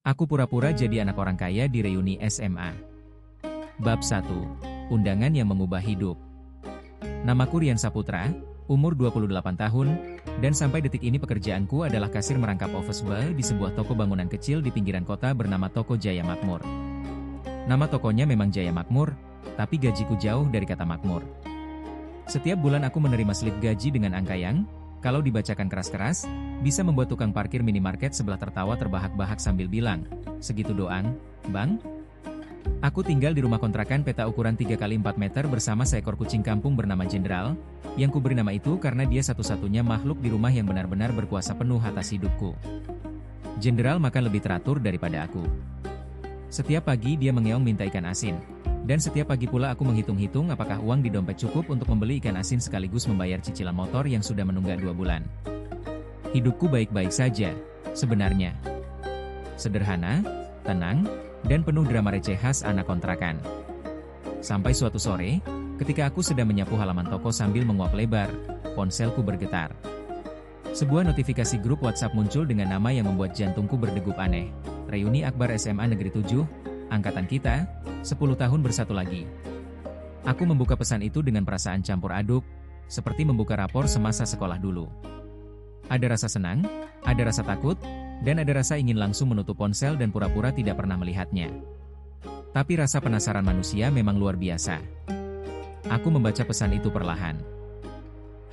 Aku pura-pura jadi anak orang kaya di reuni SMA. Bab 1. Undangan yang mengubah hidup. Namaku Rian Saputra, umur 28 tahun, dan sampai detik ini pekerjaanku adalah kasir merangkap office boy di sebuah toko bangunan kecil di pinggiran kota bernama Toko Jaya Makmur. Nama tokonya memang Jaya Makmur, tapi gajiku jauh dari kata makmur. Setiap bulan aku menerima slip gaji dengan angka yang, kalau dibacakan keras-keras, bisa membuat tukang parkir minimarket sebelah tertawa terbahak-bahak sambil bilang, "Segitu doang, Bang?" Aku tinggal di rumah kontrakan peta ukuran 3x4 meter bersama seekor kucing kampung bernama Jenderal, yang kuberi nama itu karena dia satu-satunya makhluk di rumah yang benar-benar berkuasa penuh atas hidupku. Jenderal makan lebih teratur daripada aku. Setiap pagi dia mengeong minta ikan asin. Dan setiap pagi pula aku menghitung-hitung apakah uang di dompet cukup untuk membeli ikan asin sekaligus membayar cicilan motor yang sudah menunggak 2 bulan. Hidupku baik-baik saja, sebenarnya. Sederhana, tenang, dan penuh drama receh khas anak kontrakan. Sampai suatu sore, ketika aku sedang menyapu halaman toko sambil menguap lebar, ponselku bergetar. Sebuah notifikasi grup WhatsApp muncul dengan nama yang membuat jantungku berdegup aneh. Reuni Akbar SMA Negeri 7, angkatan kita, 10 tahun bersatu lagi. Aku membuka pesan itu dengan perasaan campur aduk, seperti membuka rapor semasa sekolah dulu. Ada rasa senang, ada rasa takut, dan ada rasa ingin langsung menutup ponsel dan pura-pura tidak pernah melihatnya. Tapi rasa penasaran manusia memang luar biasa. Aku membaca pesan itu perlahan.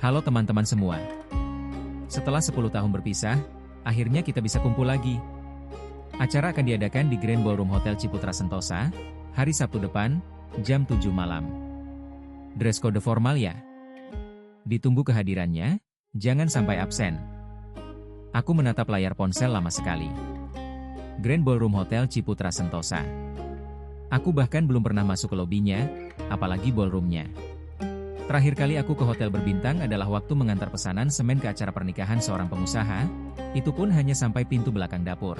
Halo teman-teman semua. Setelah 10 tahun berpisah, akhirnya kita bisa kumpul lagi. Acara akan diadakan di Grand Ballroom Hotel Ciputra Sentosa, hari Sabtu depan, jam 7 malam. Dress code formal ya? Ditunggu kehadirannya, jangan sampai absen. Aku menatap layar ponsel lama sekali. Grand Ballroom Hotel Ciputra Sentosa. Aku bahkan belum pernah masuk ke lobinya, apalagi ballroomnya. Terakhir kali aku ke hotel berbintang adalah waktu mengantar pesanan semen ke acara pernikahan seorang pengusaha, itu pun hanya sampai pintu belakang dapur.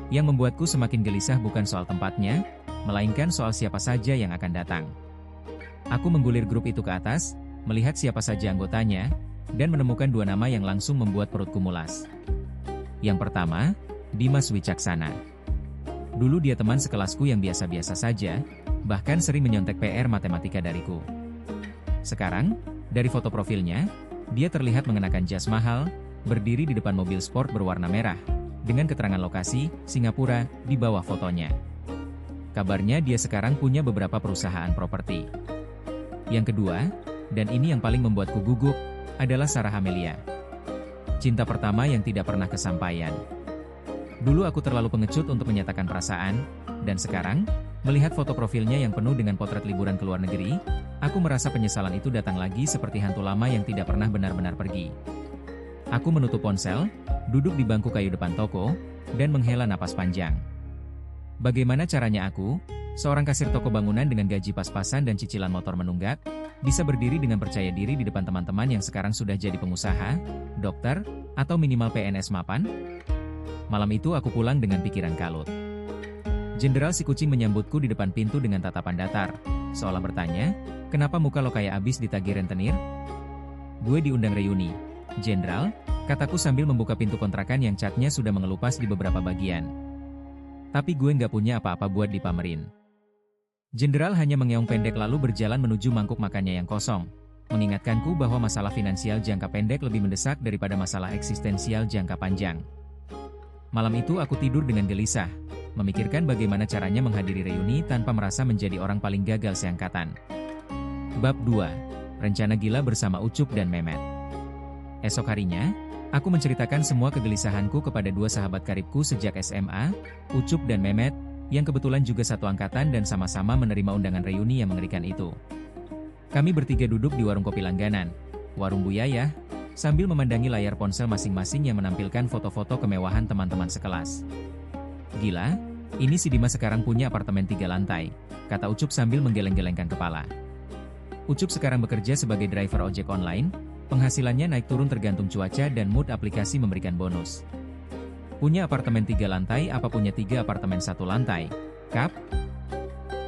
Yang membuatku semakin gelisah bukan soal tempatnya, melainkan soal siapa saja yang akan datang. Aku menggulir grup itu ke atas, melihat siapa saja anggotanya, dan menemukan 2 nama yang langsung membuat perutku mulas. Yang pertama, Dimas Wicaksana. Dulu dia teman sekelasku yang biasa-biasa saja, bahkan sering menyontek PR matematika dariku. Sekarang, dari foto profilnya, dia terlihat mengenakan jas mahal, berdiri di depan mobil sport berwarna merah, dengan keterangan lokasi, Singapura, di bawah fotonya. Kabarnya dia sekarang punya beberapa perusahaan properti. Yang kedua, dan ini yang paling membuatku gugup, adalah Sarah Amelia. Cinta pertama yang tidak pernah kesampaian. Dulu aku terlalu pengecut untuk menyatakan perasaan, dan sekarang, melihat foto profilnya yang penuh dengan potret liburan ke luar negeri, aku merasa penyesalan itu datang lagi seperti hantu lama yang tidak pernah benar-benar pergi. Aku menutup ponsel, duduk di bangku kayu depan toko, dan menghela napas panjang. Bagaimana caranya aku, seorang kasir toko bangunan dengan gaji pas-pasan dan cicilan motor menunggak, bisa berdiri dengan percaya diri di depan teman-teman yang sekarang sudah jadi pengusaha, dokter, atau minimal PNS mapan? Malam itu aku pulang dengan pikiran kalut. Jenderal si kucing menyambutku di depan pintu dengan tatapan datar, seolah bertanya, "Kenapa muka lo kayak abis ditagih rentenir?" "Gue diundang reuni, Jenderal," kataku sambil membuka pintu kontrakan yang catnya sudah mengelupas di beberapa bagian. "Tapi gue nggak punya apa-apa buat dipamerin." Jenderal hanya mengeong pendek lalu berjalan menuju mangkuk makannya yang kosong, mengingatkanku bahwa masalah finansial jangka pendek lebih mendesak daripada masalah eksistensial jangka panjang. Malam itu aku tidur dengan gelisah, memikirkan bagaimana caranya menghadiri reuni tanpa merasa menjadi orang paling gagal seangkatan. Bab 2. Rencana gila bersama Ucup dan Memet. Esok harinya, aku menceritakan semua kegelisahanku kepada 2 sahabat karibku sejak SMA, Ucup dan Memet, yang kebetulan juga satu angkatan dan sama-sama menerima undangan reuni yang mengerikan itu. Kami bertiga duduk di warung kopi langganan, Warung Buyayah, sambil memandangi layar ponsel masing-masing yang menampilkan foto-foto kemewahan teman-teman sekelas. "Gila, ini si Dimas sekarang punya apartemen 3 lantai, kata Ucup sambil menggeleng-gelengkan kepala. Ucup sekarang bekerja sebagai driver ojek online, penghasilannya naik turun tergantung cuaca dan mood aplikasi memberikan bonus. Punya apartemen 3 lantai apa punya 3 apartemen 1 lantai, Kap?"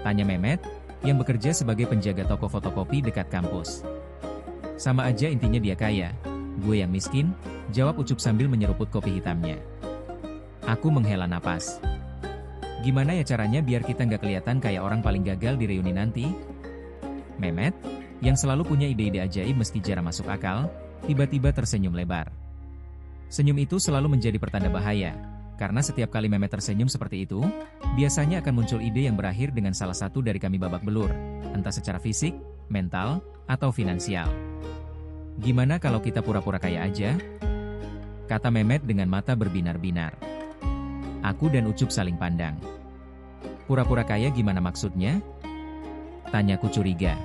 tanya Memet, yang bekerja sebagai penjaga toko fotokopi dekat kampus. "Sama aja intinya dia kaya, gue yang miskin," jawab Ucup sambil menyeruput kopi hitamnya. Aku menghela napas. Gimana ya caranya biar kita nggak kelihatan kayak orang paling gagal di reuni nanti? Mehmet, yang selalu punya ide-ide ajaib meski jarang masuk akal, tiba-tiba tersenyum lebar. Senyum itu selalu menjadi pertanda bahaya, karena setiap kali Mehmet tersenyum seperti itu, biasanya akan muncul ide yang berakhir dengan salah satu dari kami babak belur, entah secara fisik, mental, atau finansial. Gimana kalau kita pura-pura kaya aja? Kata Mehmet dengan mata berbinar-binar. Aku dan Ucup saling pandang. Pura-pura kaya gimana maksudnya? Tanyaku curiga.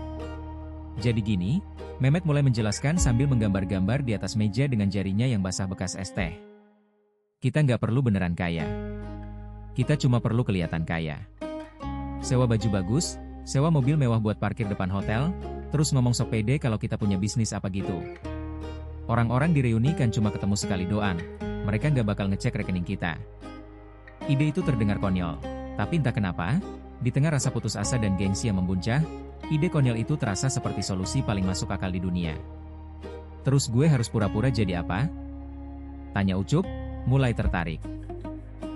Jadi gini, Mehmet mulai menjelaskan sambil menggambar-gambar di atas meja dengan jarinya yang basah bekas es teh. Kita nggak perlu beneran kaya. Kita cuma perlu kelihatan kaya. Sewa baju bagus, sewa mobil mewah buat parkir depan hotel, terus ngomong sok pede kalau kita punya bisnis apa gitu. Orang-orang di reuni kan cuma ketemu sekali doang, mereka nggak bakal ngecek rekening kita. Ide itu terdengar konyol, tapi entah kenapa, di tengah rasa putus asa dan gengsi yang membuncah, ide konyol itu terasa seperti solusi paling masuk akal di dunia. Terus gue harus pura-pura jadi apa? Tanya Ucup, mulai tertarik.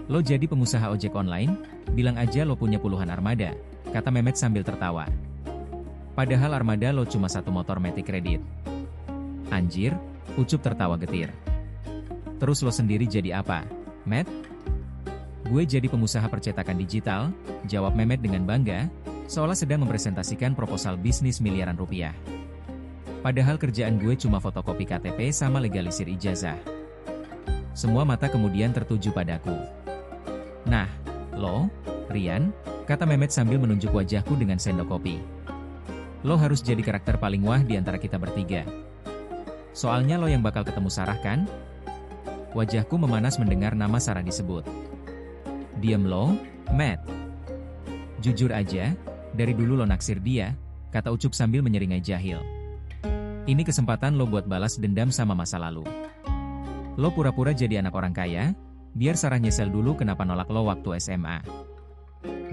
Lo jadi pengusaha ojek online? Bilang aja lo punya puluhan armada, kata Mehmet sambil tertawa. Padahal armada lo cuma satu motor Matic kredit. Anjir, Ucup tertawa getir. Terus lo sendiri jadi apa, Met? Gue jadi pengusaha percetakan digital, jawab Mehmet dengan bangga, seolah sedang mempresentasikan proposal bisnis miliaran rupiah. Padahal kerjaan gue cuma fotokopi KTP sama legalisir ijazah. Semua mata kemudian tertuju padaku. Nah, lo, Rian, kata Mehmet sambil menunjuk wajahku dengan sendok kopi. Lo harus jadi karakter paling wah di antara kita bertiga. Soalnya lo yang bakal ketemu Sarah kan? Wajahku memanas mendengar nama Sarah disebut. Diam lo, Matt. Jujur aja, dari dulu lo naksir dia, kata Ucup sambil menyeringai jahil. Ini kesempatan lo buat balas dendam sama masa lalu. Lo pura-pura jadi anak orang kaya, biar Sarah nyesel dulu kenapa nolak lo waktu SMA.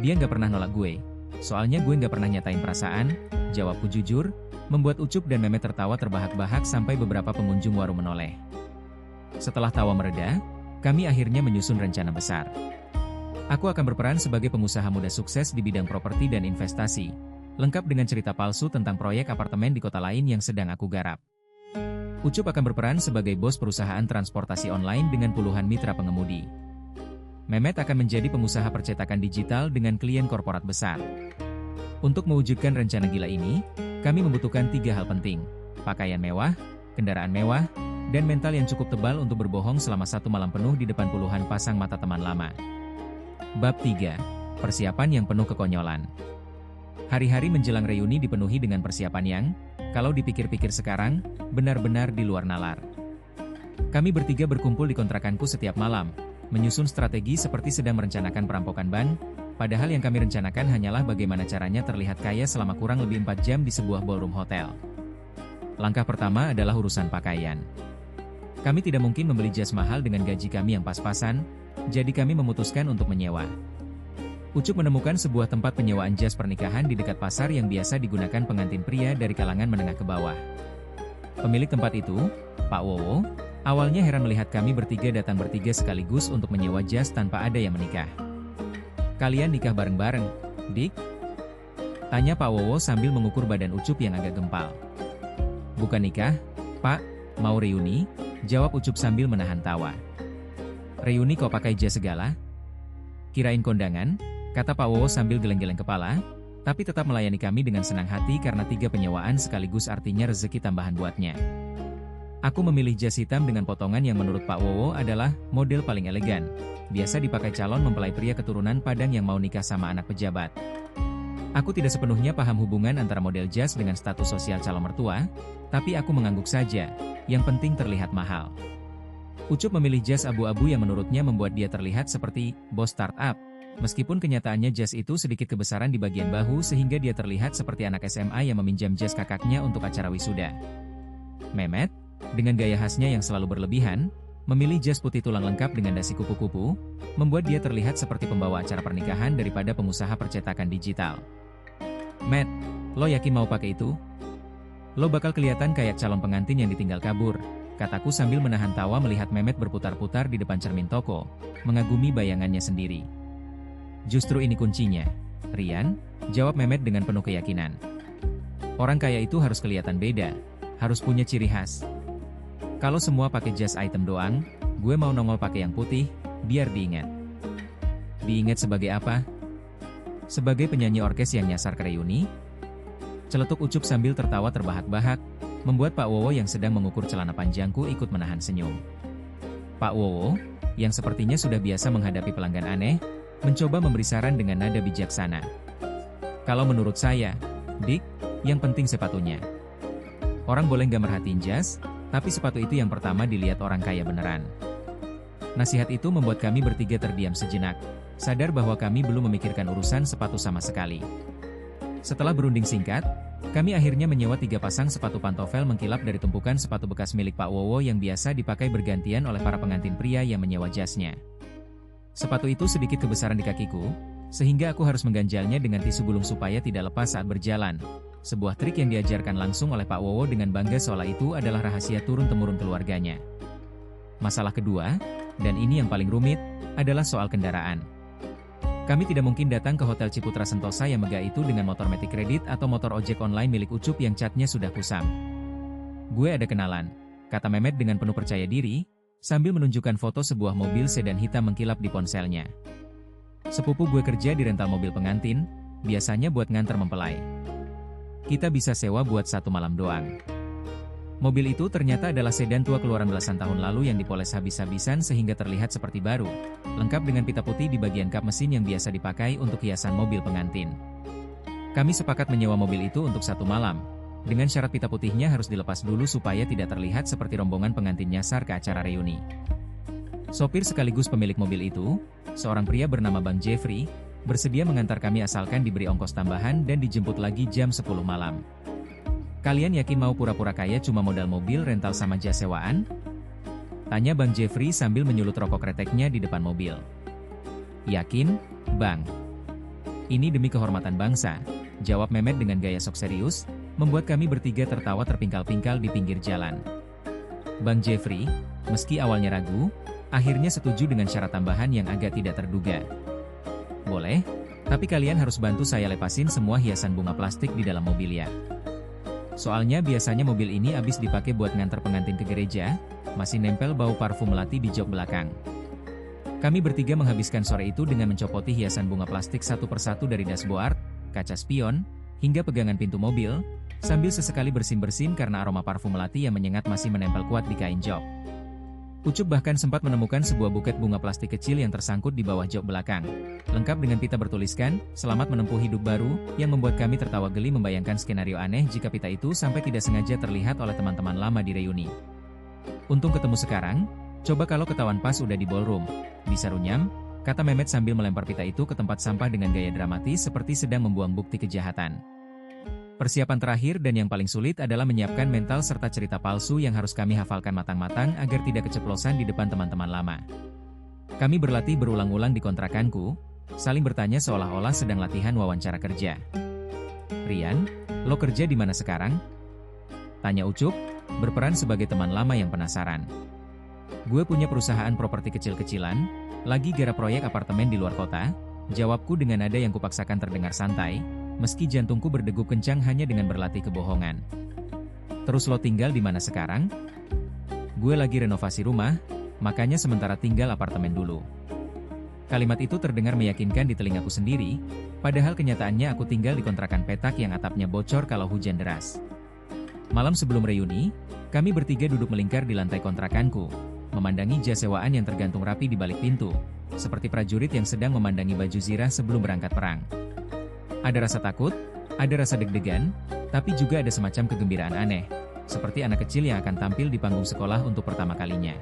Dia nggak pernah nolak gue, soalnya gue nggak pernah nyatain perasaan, jawabku jujur, membuat Ucup dan Mehmet tertawa terbahak-bahak sampai beberapa pengunjung warung menoleh. Setelah tawa mereda, kami akhirnya menyusun rencana besar. Aku akan berperan sebagai pengusaha muda sukses di bidang properti dan investasi, lengkap dengan cerita palsu tentang proyek apartemen di kota lain yang sedang aku garap. Ucup akan berperan sebagai bos perusahaan transportasi online dengan puluhan mitra pengemudi. Mehmet akan menjadi pengusaha percetakan digital dengan klien korporat besar. Untuk mewujudkan rencana gila ini, kami membutuhkan 3 hal penting: pakaian mewah, kendaraan mewah, dan mental yang cukup tebal untuk berbohong selama 1 malam penuh di depan puluhan pasang mata teman lama. Bab 3. Persiapan yang penuh kekonyolan. Hari-hari menjelang reuni dipenuhi dengan persiapan yang, kalau dipikir-pikir sekarang, benar-benar di luar nalar. Kami bertiga berkumpul di kontrakanku setiap malam, menyusun strategi seperti sedang merencanakan perampokan bank, padahal yang kami rencanakan hanyalah bagaimana caranya terlihat kaya selama kurang lebih 4 jam di sebuah ballroom hotel. Langkah pertama adalah urusan pakaian. Kami tidak mungkin membeli jas mahal dengan gaji kami yang pas-pasan, jadi kami memutuskan untuk menyewa. Ucup menemukan sebuah tempat penyewaan jas pernikahan di dekat pasar yang biasa digunakan pengantin pria dari kalangan menengah ke bawah. Pemilik tempat itu, Pak Wowo, awalnya heran melihat kami bertiga datang bertiga sekaligus untuk menyewa jas tanpa ada yang menikah. Kalian nikah bareng-bareng, Dik? Tanya Pak Wowo sambil mengukur badan Ucup yang agak gempal. Bukan nikah, Pak, mau reuni, jawab Ucup sambil menahan tawa. Reuni kok pakai jas segala? Kirain kondangan, kata Pak Wowo sambil geleng-geleng kepala, tapi tetap melayani kami dengan senang hati karena 3 penyewaan sekaligus artinya rezeki tambahan buatnya. Aku memilih jas hitam dengan potongan yang menurut Pak Wowo adalah model paling elegan, biasa dipakai calon mempelai pria keturunan Padang yang mau nikah sama anak pejabat. Aku tidak sepenuhnya paham hubungan antara model jas dengan status sosial calon mertua, tapi aku mengangguk saja, yang penting terlihat mahal. Ucup memilih jas abu-abu yang menurutnya membuat dia terlihat seperti bos startup, meskipun kenyataannya jas itu sedikit kebesaran di bagian bahu sehingga dia terlihat seperti anak SMA yang meminjam jas kakaknya untuk acara wisuda. Mehmet, dengan gaya khasnya yang selalu berlebihan, memilih jas putih tulang lengkap dengan dasi kupu-kupu, membuat dia terlihat seperti pembawa acara pernikahan daripada pengusaha percetakan digital. Matt, lo yakin mau pakai itu? Lo bakal kelihatan kayak calon pengantin yang ditinggal kabur, kataku sambil menahan tawa melihat Mehmet berputar-putar di depan cermin toko, mengagumi bayangannya sendiri. Justru ini kuncinya, Rian, jawab Mehmet dengan penuh keyakinan. Orang kaya itu harus kelihatan beda, harus punya ciri khas. Kalau semua pakai just item doang, gue mau nongol pakai yang putih, biar diingat. Diingat sebagai apa? Sebagai penyanyi orkes yang nyasar ke reuni? Celetuk Ucup sambil tertawa terbahak-bahak, membuat Pak Wowo yang sedang mengukur celana panjangku ikut menahan senyum. Pak Wowo, yang sepertinya sudah biasa menghadapi pelanggan aneh, mencoba memberi saran dengan nada bijaksana. Kalau menurut saya, Dik, yang penting sepatunya. Orang boleh nggak merhatiin jas, tapi sepatu itu yang pertama dilihat orang kaya beneran. Nasihat itu membuat kami bertiga terdiam sejenak, sadar bahwa kami belum memikirkan urusan sepatu sama sekali. Setelah berunding singkat, kami akhirnya menyewa 3 pasang sepatu pantofel mengkilap dari tumpukan sepatu bekas milik Pak Wowo yang biasa dipakai bergantian oleh para pengantin pria yang menyewa jasnya. Sepatu itu sedikit kebesaran di kakiku, sehingga aku harus mengganjalnya dengan tisu gulung supaya tidak lepas saat berjalan. Sebuah trik yang diajarkan langsung oleh Pak Wowo dengan bangga seolah itu adalah rahasia turun-temurun keluarganya. Masalah kedua, dan ini yang paling rumit, adalah soal kendaraan. Kami tidak mungkin datang ke Hotel Ciputra Sentosa yang megah itu dengan motor metik kredit atau motor ojek online milik Ucup yang catnya sudah kusam. Gue ada kenalan, kata Mehmet dengan penuh percaya diri, sambil menunjukkan foto sebuah mobil sedan hitam mengkilap di ponselnya. Sepupu gue kerja di rental mobil pengantin, biasanya buat nganter mempelai. Kita bisa sewa buat 1 malam doang. Mobil itu ternyata adalah sedan tua keluaran belasan tahun lalu yang dipoles habis-habisan sehingga terlihat seperti baru, lengkap dengan pita putih di bagian kap mesin yang biasa dipakai untuk hiasan mobil pengantin. Kami sepakat menyewa mobil itu untuk 1 malam, dengan syarat pita putihnya harus dilepas dulu supaya tidak terlihat seperti rombongan pengantin nyasar ke acara reuni. Sopir sekaligus pemilik mobil itu, seorang pria bernama Bang Jeffrey, bersedia mengantar kami asalkan diberi ongkos tambahan dan dijemput lagi jam 10 malam. Kalian yakin mau pura-pura kaya cuma modal mobil rental sama jas sewaan? Tanya Bang Jeffrey sambil menyulut rokok kreteknya di depan mobil. Yakin, Bang? Ini demi kehormatan bangsa, jawab Mehmet dengan gaya sok serius, membuat kami bertiga tertawa terpingkal-pingkal di pinggir jalan. Bang Jeffrey, meski awalnya ragu, akhirnya setuju dengan syarat tambahan yang agak tidak terduga. Boleh, tapi kalian harus bantu saya lepasin semua hiasan bunga plastik di dalam mobil ya. Soalnya biasanya mobil ini habis dipakai buat nganter pengantin ke gereja, masih nempel bau parfum melati di jok belakang. Kami bertiga menghabiskan sore itu dengan mencopoti hiasan bunga plastik satu persatu dari dashboard, kaca spion, hingga pegangan pintu mobil, sambil sesekali bersin-bersin karena aroma parfum melati yang menyengat masih menempel kuat di kain jok. Ucup bahkan sempat menemukan sebuah buket bunga plastik kecil yang tersangkut di bawah jok belakang, lengkap dengan pita bertuliskan, "Selamat menempuh hidup baru," yang membuat kami tertawa geli membayangkan skenario aneh jika pita itu sampai tidak sengaja terlihat oleh teman-teman lama di reuni. Untung ketemu sekarang, coba kalau ketahuan pas udah di ballroom, bisa runyam, kata Mehmet sambil melempar pita itu ke tempat sampah dengan gaya dramatis seperti sedang membuang bukti kejahatan. Persiapan terakhir dan yang paling sulit adalah menyiapkan mental serta cerita palsu yang harus kami hafalkan matang-matang agar tidak keceplosan di depan teman-teman lama. Kami berlatih berulang-ulang di kontrakanku, saling bertanya seolah-olah sedang latihan wawancara kerja. "Rian, lo kerja di mana sekarang?" tanya Ucup, berperan sebagai teman lama yang penasaran. "Gue punya perusahaan properti kecil-kecilan, lagi garap proyek apartemen di luar kota," jawabku dengan nada yang kupaksakan terdengar santai, meski jantungku berdegup kencang hanya dengan berlatih kebohongan. "Terus lo tinggal di mana sekarang?" "Gue lagi renovasi rumah, makanya sementara tinggal apartemen dulu." Kalimat itu terdengar meyakinkan di telingaku sendiri, padahal kenyataannya aku tinggal di kontrakan petak yang atapnya bocor kalau hujan deras. Malam sebelum reuni, kami bertiga duduk melingkar di lantai kontrakanku, memandangi jas sewaan yang tergantung rapi di balik pintu, seperti prajurit yang sedang memandangi baju zirah sebelum berangkat perang. Ada rasa takut, ada rasa deg-degan, tapi juga ada semacam kegembiraan aneh, seperti anak kecil yang akan tampil di panggung sekolah untuk pertama kalinya.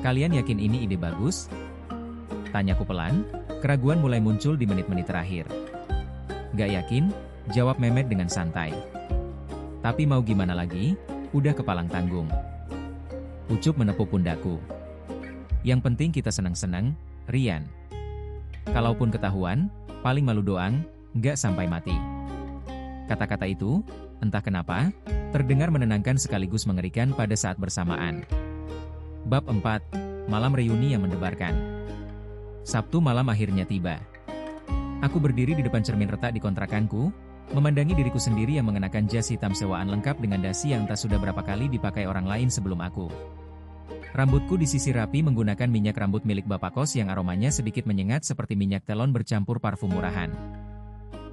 "Kalian yakin ini ide bagus?" tanyaku pelan, keraguan mulai muncul di menit-menit terakhir. "Gak yakin," jawab Mehmet dengan santai. "Tapi mau gimana lagi, udah kepalang tanggung." Ucup menepuk pundakku. "Yang penting kita senang-senang, Rian. Kalaupun ketahuan, paling malu doang, nggak sampai mati." Kata-kata itu, Entah kenapa, terdengar menenangkan sekaligus mengerikan pada saat bersamaan. Bab 4. Malam reuni yang mendebarkan. Sabtu malam akhirnya tiba. Aku berdiri di depan cermin retak di kontrakanku, memandangi diriku sendiri yang mengenakan jas hitam sewaan lengkap dengan dasi yang tak sudah berapa kali dipakai orang lain sebelum aku. Rambutku disisir rapi menggunakan minyak rambut milik bapak kos yang aromanya sedikit menyengat seperti minyak telon bercampur parfum murahan.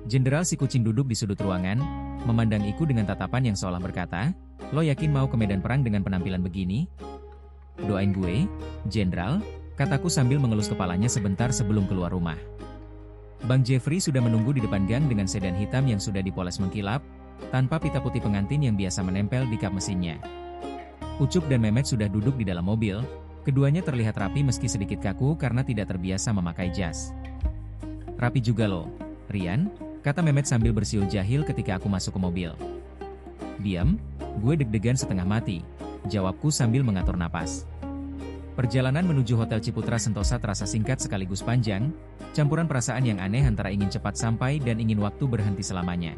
Jenderal si kucing duduk di sudut ruangan, memandangiku dengan tatapan yang seolah berkata, "Lo yakin mau ke medan perang dengan penampilan begini?" "Doain gue, Jenderal," kataku sambil mengelus kepalanya sebentar sebelum keluar rumah. Bang Jeffrey sudah menunggu di depan gang dengan sedan hitam yang sudah dipoles mengkilap, tanpa pita putih pengantin yang biasa menempel di kap mesinnya. Ucup dan Mehmet sudah duduk di dalam mobil, keduanya terlihat rapi meski sedikit kaku karena tidak terbiasa memakai jas. "Rapi juga lo, Rian," kata Mehmet sambil bersiul jahil ketika aku masuk ke mobil. "Diam, gue deg-degan setengah mati," jawabku sambil mengatur napas. Perjalanan menuju Hotel Ciputra Sentosa terasa singkat sekaligus panjang, campuran perasaan yang aneh antara ingin cepat sampai dan ingin waktu berhenti selamanya.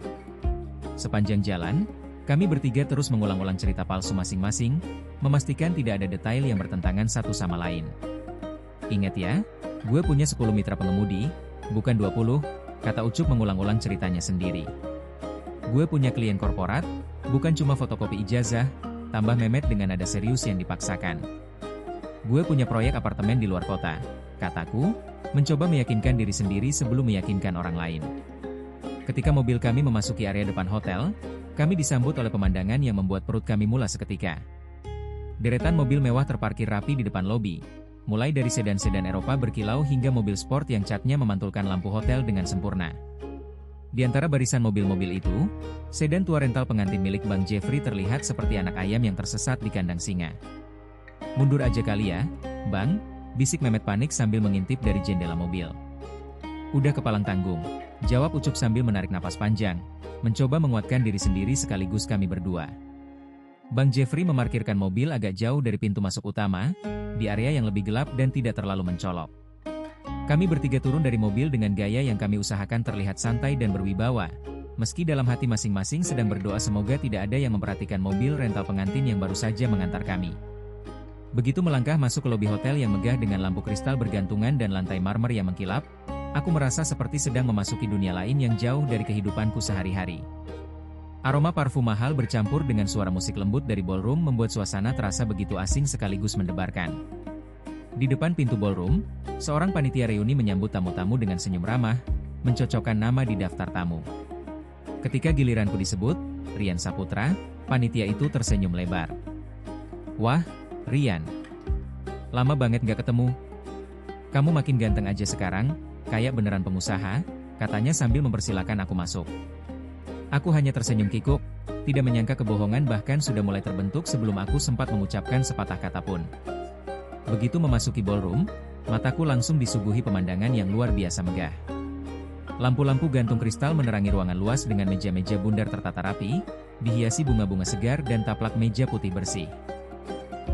Sepanjang jalan, kami bertiga terus mengulang-ulang cerita palsu masing-masing, memastikan tidak ada detail yang bertentangan satu sama lain. "Ingat ya, gue punya 10 mitra pengemudi, bukan 20, kata Ucup mengulang-ulang ceritanya sendiri. "Gue punya klien korporat, bukan cuma fotokopi ijazah," tambah Mehmet dengan nada serius yang dipaksakan. "Gue punya proyek apartemen di luar kota," kataku, mencoba meyakinkan diri sendiri sebelum meyakinkan orang lain. Ketika mobil kami memasuki area depan hotel, kami disambut oleh pemandangan yang membuat perut kami mulas seketika. Deretan mobil mewah terparkir rapi di depan lobi, mulai dari sedan-sedan Eropa berkilau hingga mobil sport yang catnya memantulkan lampu hotel dengan sempurna. Di antara barisan mobil-mobil itu, sedan tua rental pengantin milik Bang Jeffrey terlihat seperti anak ayam yang tersesat di kandang singa. "Mundur aja kali ya, Bang," bisik Mehmet panik sambil mengintip dari jendela mobil. "Udah kepalang tanggung," jawab Ucup sambil menarik napas panjang, mencoba menguatkan diri sendiri sekaligus kami berdua. Bang Jeffrey memarkirkan mobil agak jauh dari pintu masuk utama, di area yang lebih gelap dan tidak terlalu mencolok. Kami bertiga turun dari mobil dengan gaya yang kami usahakan terlihat santai dan berwibawa, meski dalam hati masing-masing sedang berdoa semoga tidak ada yang memperhatikan mobil rental pengantin yang baru saja mengantar kami. Begitu melangkah masuk ke lobi hotel yang megah dengan lampu kristal bergantungan dan lantai marmer yang mengkilap, aku merasa seperti sedang memasuki dunia lain yang jauh dari kehidupanku sehari-hari. Aroma parfum mahal bercampur dengan suara musik lembut dari ballroom membuat suasana terasa begitu asing sekaligus mendebarkan. Di depan pintu ballroom, seorang panitia reuni menyambut tamu-tamu dengan senyum ramah, mencocokkan nama di daftar tamu. Ketika giliranku disebut, Rian Saputra, panitia itu tersenyum lebar. "Wah, Rian. Lama banget gak ketemu. Kamu makin ganteng aja sekarang, kayak beneran pengusaha," katanya sambil mempersilahkan aku masuk. Aku hanya tersenyum kikuk, tidak menyangka kebohongan bahkan sudah mulai terbentuk sebelum aku sempat mengucapkan sepatah kata pun. Begitu memasuki ballroom, mataku langsung disuguhi pemandangan yang luar biasa megah. Lampu-lampu gantung kristal menerangi ruangan luas dengan meja-meja bundar tertata rapi, dihiasi bunga-bunga segar dan taplak meja putih bersih.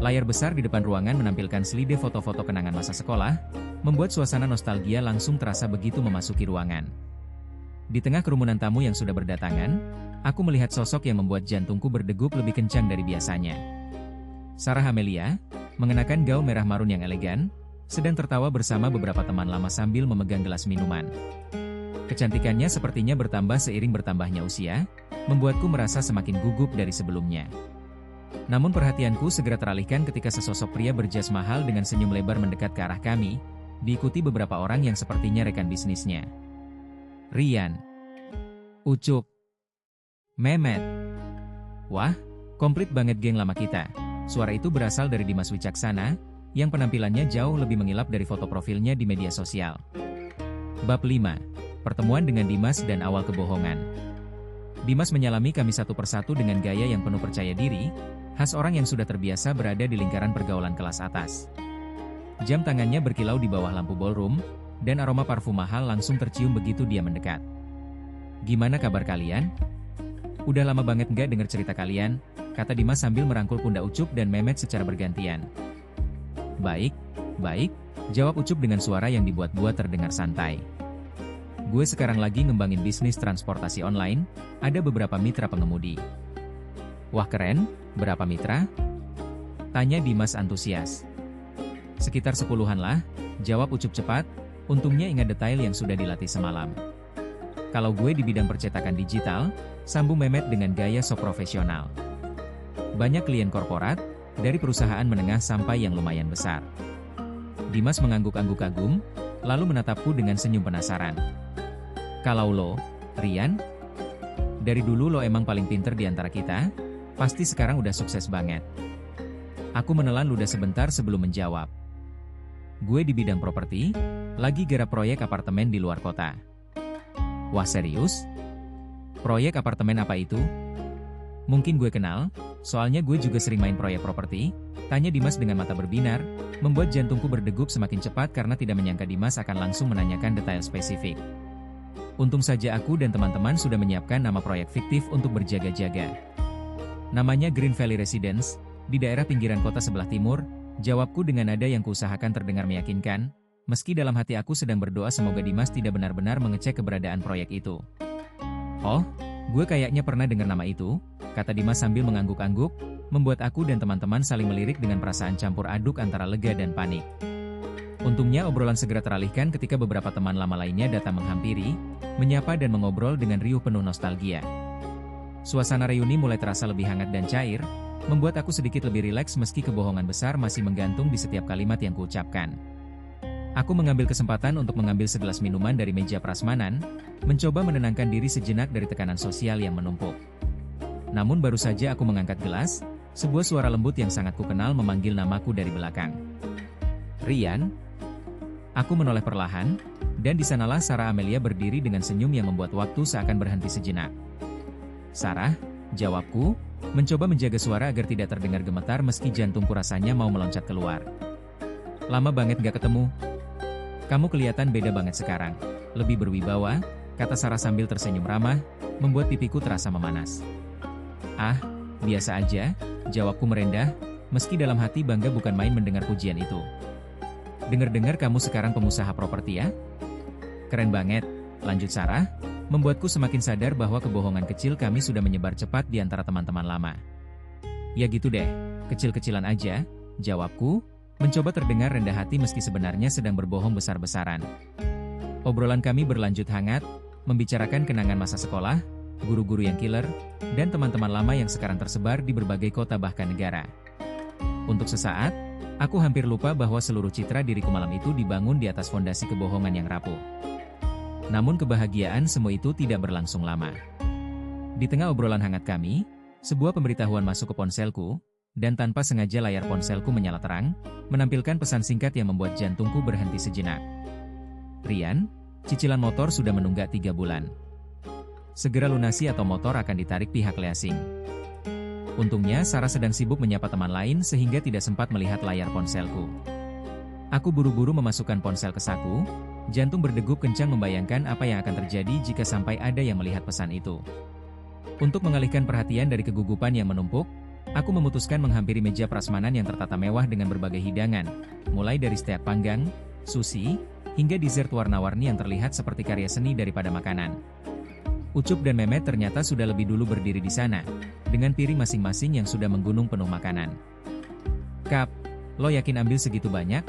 Layar besar di depan ruangan menampilkan selide foto-foto kenangan masa sekolah, membuat suasana nostalgia langsung terasa begitu memasuki ruangan. Di tengah kerumunan tamu yang sudah berdatangan, aku melihat sosok yang membuat jantungku berdegup lebih kencang dari biasanya. Sarah Amelia, mengenakan gaun merah marun yang elegan, sedang tertawa bersama beberapa teman lama sambil memegang gelas minuman. Kecantikannya sepertinya bertambah seiring bertambahnya usia, membuatku merasa semakin gugup dari sebelumnya. Namun perhatianku segera teralihkan ketika sesosok pria berjas mahal dengan senyum lebar mendekat ke arah kami, diikuti beberapa orang yang sepertinya rekan bisnisnya. Rian, Ucup, Mehmet. Wah, komplit banget geng lama kita. Suara itu berasal dari Dimas Wicaksana, yang penampilannya jauh lebih mengilap dari foto profilnya di media sosial. Bab 5. Pertemuan dengan Dimas dan awal kebohongan. Dimas menyalami kami satu persatu dengan gaya yang penuh percaya diri, khas orang yang sudah terbiasa berada di lingkaran pergaulan kelas atas. Jam tangannya berkilau di bawah lampu ballroom, dan aroma parfum mahal langsung tercium begitu dia mendekat. "Gimana kabar kalian? Udah lama banget nggak denger cerita kalian," kata Dimas sambil merangkul pundak Ucup dan Mehmet secara bergantian. "Baik, baik," jawab Ucup dengan suara yang dibuat-buat terdengar santai. Gue sekarang lagi ngembangin bisnis transportasi online, ada beberapa mitra pengemudi. Wah keren, berapa mitra? Tanya Dimas antusias. Sekitar 10-an lah, jawab Ucup cepat, untungnya ingat detail yang sudah dilatih semalam. Kalau gue di bidang percetakan digital, sambung Mehmet dengan gaya sok profesional. Banyak klien korporat, dari perusahaan menengah sampai yang lumayan besar. Dimas mengangguk-angguk kagum, lalu menatapku dengan senyum penasaran. Kalau lo, Rian, dari dulu lo emang paling pinter di antara kita, pasti sekarang udah sukses banget. Aku menelan ludah sebentar sebelum menjawab. Gue di bidang properti, lagi garap proyek apartemen di luar kota. Wah serius? Proyek apartemen apa itu? Mungkin gue kenal, soalnya gue juga sering main proyek properti, tanya Dimas dengan mata berbinar, membuat jantungku berdegup semakin cepat karena tidak menyangka Dimas akan langsung menanyakan detail spesifik. Untung saja aku dan teman-teman sudah menyiapkan nama proyek fiktif untuk berjaga-jaga. Namanya Green Valley Residence, di daerah pinggiran kota sebelah timur, jawabku dengan nada yang kuusahakan terdengar meyakinkan, meski dalam hati aku sedang berdoa semoga Dimas tidak benar-benar mengecek keberadaan proyek itu. Oh, gue kayaknya pernah dengar nama itu, kata Dimas sambil mengangguk-angguk, membuat aku dan teman-teman saling melirik dengan perasaan campur aduk antara lega dan panik. Untungnya obrolan segera teralihkan ketika beberapa teman lama lainnya datang menghampiri, menyapa dan mengobrol dengan riuh penuh nostalgia. Suasana reuni mulai terasa lebih hangat dan cair, membuat aku sedikit lebih rileks meski kebohongan besar masih menggantung di setiap kalimat yang kuucapkan. Aku mengambil kesempatan untuk mengambil segelas minuman dari meja prasmanan, mencoba menenangkan diri sejenak dari tekanan sosial yang menumpuk. Namun baru saja aku mengangkat gelas, sebuah suara lembut yang sangat kukenal memanggil namaku dari belakang. Rian? Aku menoleh perlahan, dan di sanalah Sarah Amelia berdiri dengan senyum yang membuat waktu seakan berhenti sejenak. Sarah, jawabku, mencoba menjaga suara agar tidak terdengar gemetar meski jantungku rasanya mau meloncat keluar. Lama banget gak ketemu. Kamu kelihatan beda banget sekarang, lebih berwibawa, kata Sarah sambil tersenyum ramah, membuat pipiku terasa memanas. Ah, biasa aja, jawabku merendah, meski dalam hati bangga bukan main mendengar pujian itu. Dengar-dengar kamu sekarang pengusaha properti ya? Keren banget, lanjut Sarah, membuatku semakin sadar bahwa kebohongan kecil kami sudah menyebar cepat di antara teman-teman lama. Ya gitu deh, kecil-kecilan aja, jawabku, mencoba terdengar rendah hati meski sebenarnya sedang berbohong besar-besaran. Obrolan kami berlanjut hangat, membicarakan kenangan masa sekolah, guru-guru yang killer, dan teman-teman lama yang sekarang tersebar di berbagai kota bahkan negara. Untuk sesaat, aku hampir lupa bahwa seluruh citra diriku malam itu dibangun di atas fondasi kebohongan yang rapuh. Namun kebahagiaan semua itu tidak berlangsung lama. Di tengah obrolan hangat kami, sebuah pemberitahuan masuk ke ponselku, dan tanpa sengaja layar ponselku menyala terang, menampilkan pesan singkat yang membuat jantungku berhenti sejenak. Rian, cicilan motor sudah menunggak 3 bulan. Segera lunasi atau motor akan ditarik pihak leasing. Untungnya Sarah sedang sibuk menyapa teman lain sehingga tidak sempat melihat layar ponselku. Aku buru-buru memasukkan ponsel ke saku, jantung berdegup kencang membayangkan apa yang akan terjadi jika sampai ada yang melihat pesan itu. Untuk mengalihkan perhatian dari kegugupan yang menumpuk, aku memutuskan menghampiri meja prasmanan yang tertata mewah dengan berbagai hidangan, mulai dari steak panggang, sushi, hingga dessert warna-warni yang terlihat seperti karya seni daripada makanan. Ucup dan Mehmet ternyata sudah lebih dulu berdiri di sana, dengan piring masing-masing yang sudah menggunung penuh makanan. Kap, lo yakin ambil segitu banyak?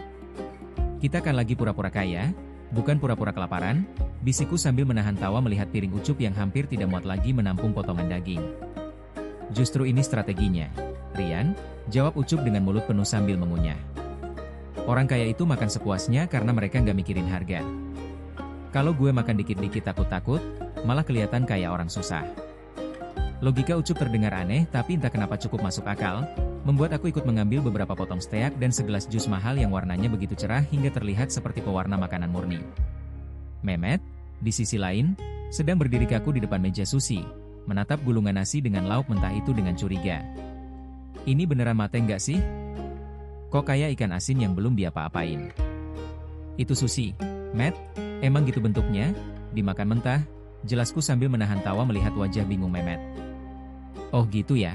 Kita kan lagi pura-pura kaya, bukan pura-pura kelaparan, bisikku sambil menahan tawa melihat piring Ucup yang hampir tidak muat lagi menampung potongan daging. Justru ini strateginya, Rian, jawab Ucup dengan mulut penuh sambil mengunyah. Orang kaya itu makan sepuasnya karena mereka nggak mikirin harga. Kalau gue makan dikit-dikit takut-takut, malah kelihatan kayak orang susah. Logika Ucup terdengar aneh tapi entah kenapa cukup masuk akal, membuat aku ikut mengambil beberapa potong steak dan segelas jus mahal yang warnanya begitu cerah hingga terlihat seperti pewarna makanan murni. Mehmet, di sisi lain, sedang berdiri kaku di depan meja sushi, menatap gulungan nasi dengan lauk mentah itu dengan curiga. Ini beneran mate nggak sih? Kok kayak ikan asin yang belum diapa-apain? Itu sushi, Matt, emang gitu bentuknya? Dimakan mentah? Jelasku sambil menahan tawa melihat wajah bingung Mehmet. Oh gitu ya?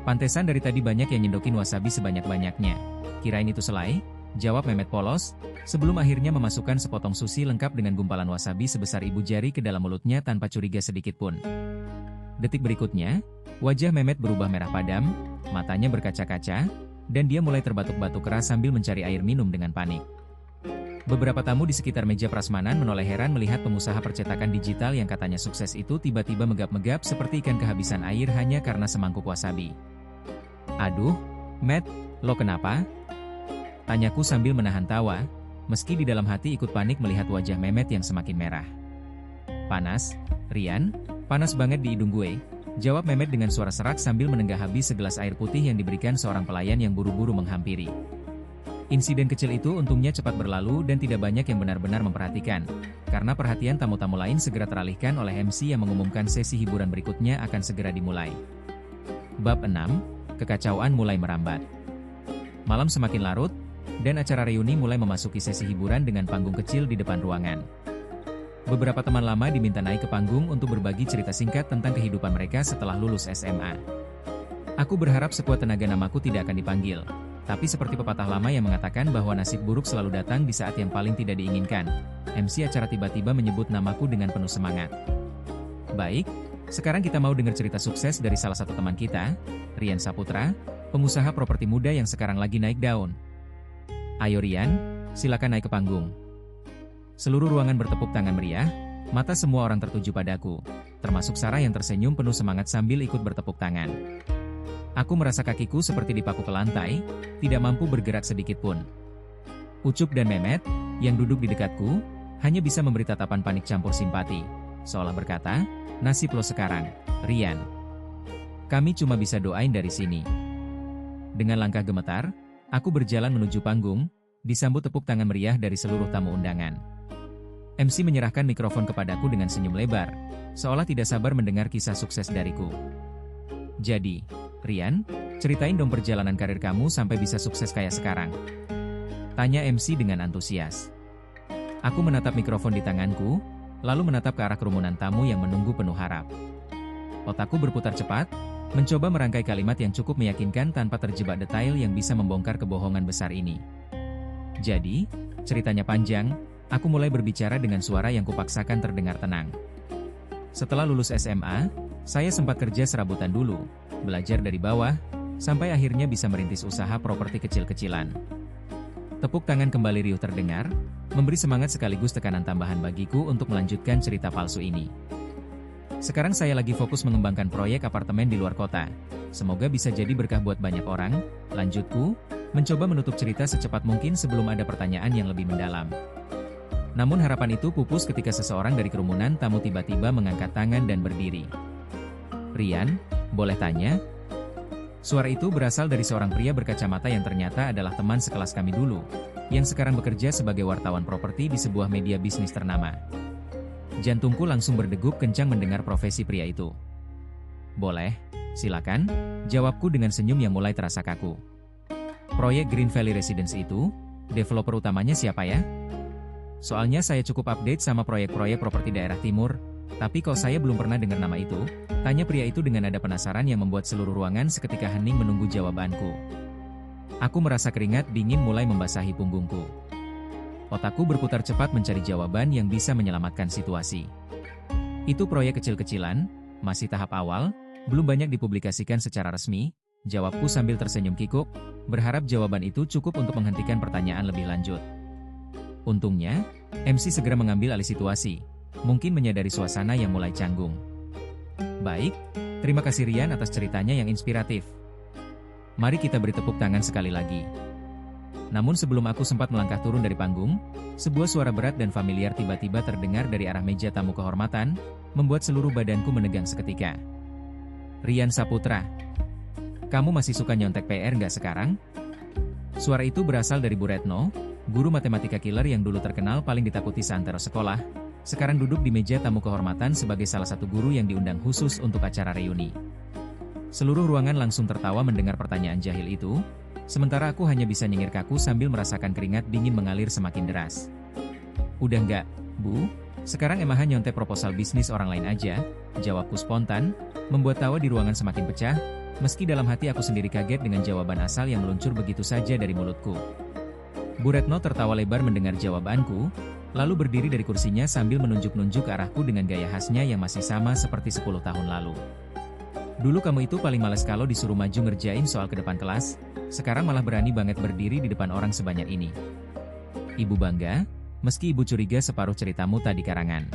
Pantesan dari tadi banyak yang nyendokin wasabi sebanyak-banyaknya. Kirain itu selai? Jawab Mehmet polos, sebelum akhirnya memasukkan sepotong sushi lengkap dengan gumpalan wasabi sebesar ibu jari ke dalam mulutnya tanpa curiga sedikit pun. Detik berikutnya, wajah Mehmet berubah merah padam, matanya berkaca-kaca, dan dia mulai terbatuk-batuk keras sambil mencari air minum dengan panik. Beberapa tamu di sekitar meja prasmanan menoleh heran melihat pengusaha percetakan digital yang katanya sukses itu tiba-tiba megap-megap seperti ikan kehabisan air hanya karena semangkuk wasabi. "Aduh, Matt, lo kenapa?" Tanyaku sambil menahan tawa, meski di dalam hati ikut panik melihat wajah Mehmet yang semakin merah. "Panas, Rian, panas banget di hidung gue," jawab Mehmet dengan suara serak sambil menenggak habis segelas air putih yang diberikan seorang pelayan yang buru-buru menghampiri. Insiden kecil itu untungnya cepat berlalu dan tidak banyak yang benar-benar memperhatikan, karena perhatian tamu-tamu lain segera teralihkan oleh MC yang mengumumkan sesi hiburan berikutnya akan segera dimulai. Bab 6, kekacauan mulai merambat. Malam semakin larut, dan acara reuni mulai memasuki sesi hiburan dengan panggung kecil di depan ruangan. Beberapa teman lama diminta naik ke panggung untuk berbagi cerita singkat tentang kehidupan mereka setelah lulus SMA. Aku berharap sekuat tenaga namaku tidak akan dipanggil, tapi seperti pepatah lama yang mengatakan bahwa nasib buruk selalu datang di saat yang paling tidak diinginkan, MC acara tiba-tiba menyebut namaku dengan penuh semangat. "Baik, sekarang kita mau dengar cerita sukses dari salah satu teman kita, Rian Saputra, pengusaha properti muda yang sekarang lagi naik daun. Ayo Rian, silakan naik ke panggung." Seluruh ruangan bertepuk tangan meriah, mata semua orang tertuju padaku, termasuk Sarah yang tersenyum penuh semangat sambil ikut bertepuk tangan. Aku merasa kakiku seperti dipaku ke lantai, tidak mampu bergerak sedikit pun. Ucup dan Mehmet, yang duduk di dekatku, hanya bisa memberi tatapan panik campur simpati, seolah berkata, "Nasib lo sekarang, Rian. Kami cuma bisa doain dari sini." Dengan langkah gemetar, aku berjalan menuju panggung, disambut tepuk tangan meriah dari seluruh tamu undangan. MC menyerahkan mikrofon kepadaku dengan senyum lebar, seolah tidak sabar mendengar kisah sukses dariku. "Jadi, Rian, ceritain dong perjalanan karir kamu sampai bisa sukses kayak sekarang," tanya MC dengan antusias. Aku menatap mikrofon di tanganku, lalu menatap ke arah kerumunan tamu yang menunggu penuh harap. Otakku berputar cepat, mencoba merangkai kalimat yang cukup meyakinkan tanpa terjebak detail yang bisa membongkar kebohongan besar ini. Jadi, ceritanya panjang, aku mulai berbicara dengan suara yang kupaksakan terdengar tenang. Setelah lulus SMA, saya sempat kerja serabutan dulu, belajar dari bawah, sampai akhirnya bisa merintis usaha properti kecil-kecilan. Tepuk tangan kembali riuh terdengar, memberi semangat sekaligus tekanan tambahan bagiku untuk melanjutkan cerita palsu ini. Sekarang saya lagi fokus mengembangkan proyek apartemen di luar kota. Semoga bisa jadi berkah buat banyak orang, lanjutku, mencoba menutup cerita secepat mungkin sebelum ada pertanyaan yang lebih mendalam. Namun harapan itu pupus ketika seseorang dari kerumunan tamu tiba-tiba mengangkat tangan dan berdiri. "Rian, boleh tanya?" Suara itu berasal dari seorang pria berkacamata yang ternyata adalah teman sekelas kami dulu, yang sekarang bekerja sebagai wartawan properti di sebuah media bisnis ternama. Jantungku langsung berdegup kencang mendengar profesi pria itu. "Boleh, silakan," jawabku dengan senyum yang mulai terasa kaku. "Proyek Green Valley Residence itu, developer utamanya siapa ya? Soalnya saya cukup update sama proyek-proyek properti daerah timur, tapi kok saya belum pernah dengar nama itu?" tanya pria itu dengan nada penasaran yang membuat seluruh ruangan seketika hening menunggu jawabanku. Aku merasa keringat dingin mulai membasahi punggungku. Otakku berputar cepat mencari jawaban yang bisa menyelamatkan situasi. "Itu proyek kecil-kecilan, masih tahap awal, belum banyak dipublikasikan secara resmi," jawabku sambil tersenyum kikuk, berharap jawaban itu cukup untuk menghentikan pertanyaan lebih lanjut. Untungnya, MC segera mengambil alih situasi, mungkin menyadari suasana yang mulai canggung. "Baik, terima kasih Rian atas ceritanya yang inspiratif. Mari kita beri tepuk tangan sekali lagi." Namun sebelum aku sempat melangkah turun dari panggung, sebuah suara berat dan familiar tiba-tiba terdengar dari arah meja tamu kehormatan, membuat seluruh badanku menegang seketika. "Rian Saputra, kamu masih suka nyontek PR nggak sekarang?" Suara itu berasal dari Bu Retno, guru matematika killer yang dulu terkenal paling ditakuti seantero sekolah, sekarang duduk di meja tamu kehormatan sebagai salah satu guru yang diundang khusus untuk acara reuni. Seluruh ruangan langsung tertawa mendengar pertanyaan jahil itu, sementara aku hanya bisa nyengir kaku sambil merasakan keringat dingin mengalir semakin deras. "Udah nggak, Bu? Sekarang emang nyontek proposal bisnis orang lain aja," jawabku spontan, membuat tawa di ruangan semakin pecah, meski dalam hati aku sendiri kaget dengan jawaban asal yang meluncur begitu saja dari mulutku. Bu Retno tertawa lebar mendengar jawabanku, lalu berdiri dari kursinya sambil menunjuk-nunjuk ke arahku dengan gaya khasnya yang masih sama seperti 10 tahun lalu. Dulu kamu itu paling malas kalau disuruh maju ngerjain soal ke depan kelas, sekarang malah berani banget berdiri di depan orang sebanyak ini. Ibu bangga, meski ibu curiga separuh ceritamu tadi karangan.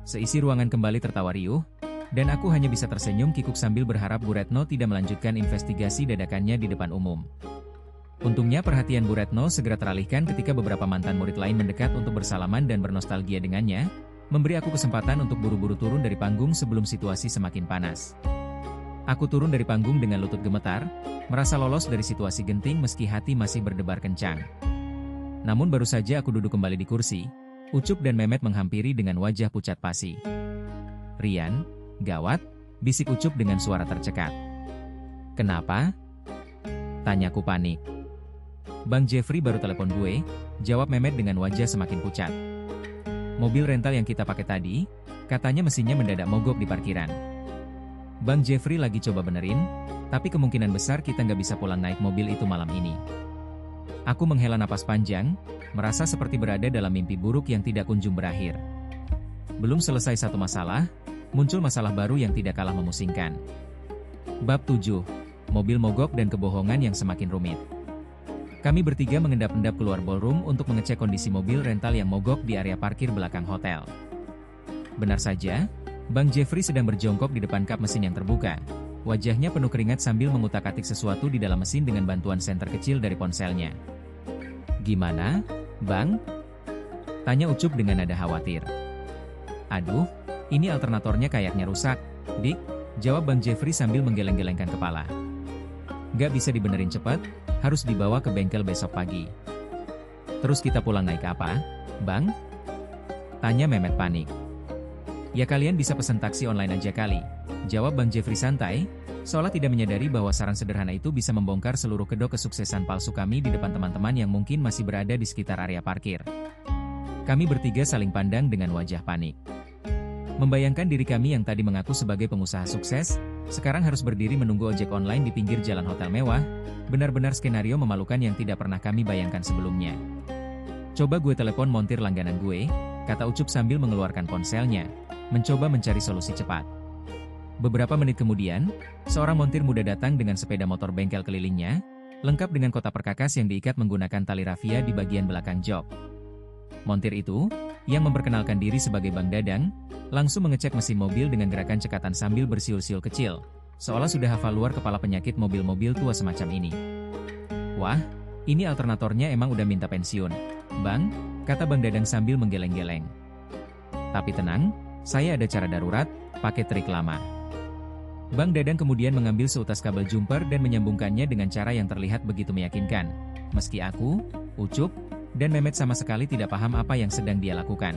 Seisi ruangan kembali tertawa riuh, dan aku hanya bisa tersenyum kikuk sambil berharap Bu Retno tidak melanjutkan investigasi dadakannya di depan umum. Untungnya perhatian Bu Retno segera teralihkan ketika beberapa mantan murid lain mendekat untuk bersalaman dan bernostalgia dengannya, memberi aku kesempatan untuk buru-buru turun dari panggung sebelum situasi semakin panas. Aku turun dari panggung dengan lutut gemetar, merasa lolos dari situasi genting meski hati masih berdebar kencang. Namun baru saja aku duduk kembali di kursi, Ucup dan Memet menghampiri dengan wajah pucat pasi. "Rian, gawat," bisik Ucup dengan suara tercekat. "Kenapa?" tanyaku panik. "Bang Jeffrey baru telepon gue," jawab Memet dengan wajah semakin pucat. "Mobil rental yang kita pakai tadi, katanya mesinnya mendadak mogok di parkiran. Bang Jeffrey lagi coba benerin, tapi kemungkinan besar kita nggak bisa pulang naik mobil itu malam ini." Aku menghela napas panjang, merasa seperti berada dalam mimpi buruk yang tidak kunjung berakhir. Belum selesai satu masalah, muncul masalah baru yang tidak kalah memusingkan. Bab 7. Mobil mogok dan kebohongan yang semakin rumit. Kami bertiga mengendap-endap keluar ballroom untuk mengecek kondisi mobil rental yang mogok di area parkir belakang hotel. Benar saja, Bang Jeffrey sedang berjongkok di depan kap mesin yang terbuka. Wajahnya penuh keringat sambil mengutak-atik sesuatu di dalam mesin dengan bantuan senter kecil dari ponselnya. "Gimana, Bang?" tanya Ucup dengan nada khawatir. "Aduh, ini alternatornya kayaknya rusak, Dik," jawab Bang Jeffrey sambil menggeleng-gelengkan kepala. "Gak bisa dibenerin cepat, harus dibawa ke bengkel besok pagi." "Terus kita pulang naik apa, Bang?" tanya Memet panik. "Ya kalian bisa pesan taksi online aja kali," jawab Bang Jeffrey santai, seolah tidak menyadari bahwa saran sederhana itu bisa membongkar seluruh kedok kesuksesan palsu kami di depan teman-teman yang mungkin masih berada di sekitar area parkir. Kami bertiga saling pandang dengan wajah panik. Membayangkan diri kami yang tadi mengaku sebagai pengusaha sukses, sekarang harus berdiri menunggu ojek online di pinggir jalan hotel mewah, benar-benar skenario memalukan yang tidak pernah kami bayangkan sebelumnya. "Coba gue telepon montir langganan gue," kata Ucup sambil mengeluarkan ponselnya, mencoba mencari solusi cepat. Beberapa menit kemudian, seorang montir muda datang dengan sepeda motor bengkel kelilingnya, lengkap dengan kotak perkakas yang diikat menggunakan tali rafia di bagian belakang jok. Montir itu, yang memperkenalkan diri sebagai Bang Dadang, langsung mengecek mesin mobil dengan gerakan cekatan sambil bersiul-siul kecil, seolah sudah hafal luar kepala penyakit mobil-mobil tua semacam ini. "Wah, ini alternatornya emang udah minta pensiun, Bang," kata Bang Dadang sambil menggeleng-geleng. "Tapi tenang, saya ada cara darurat, pakai trik lama." Bang Dadang kemudian mengambil seutas kabel jumper dan menyambungkannya dengan cara yang terlihat begitu meyakinkan. Meski aku, Ucup, dan Memet sama sekali tidak paham apa yang sedang dia lakukan.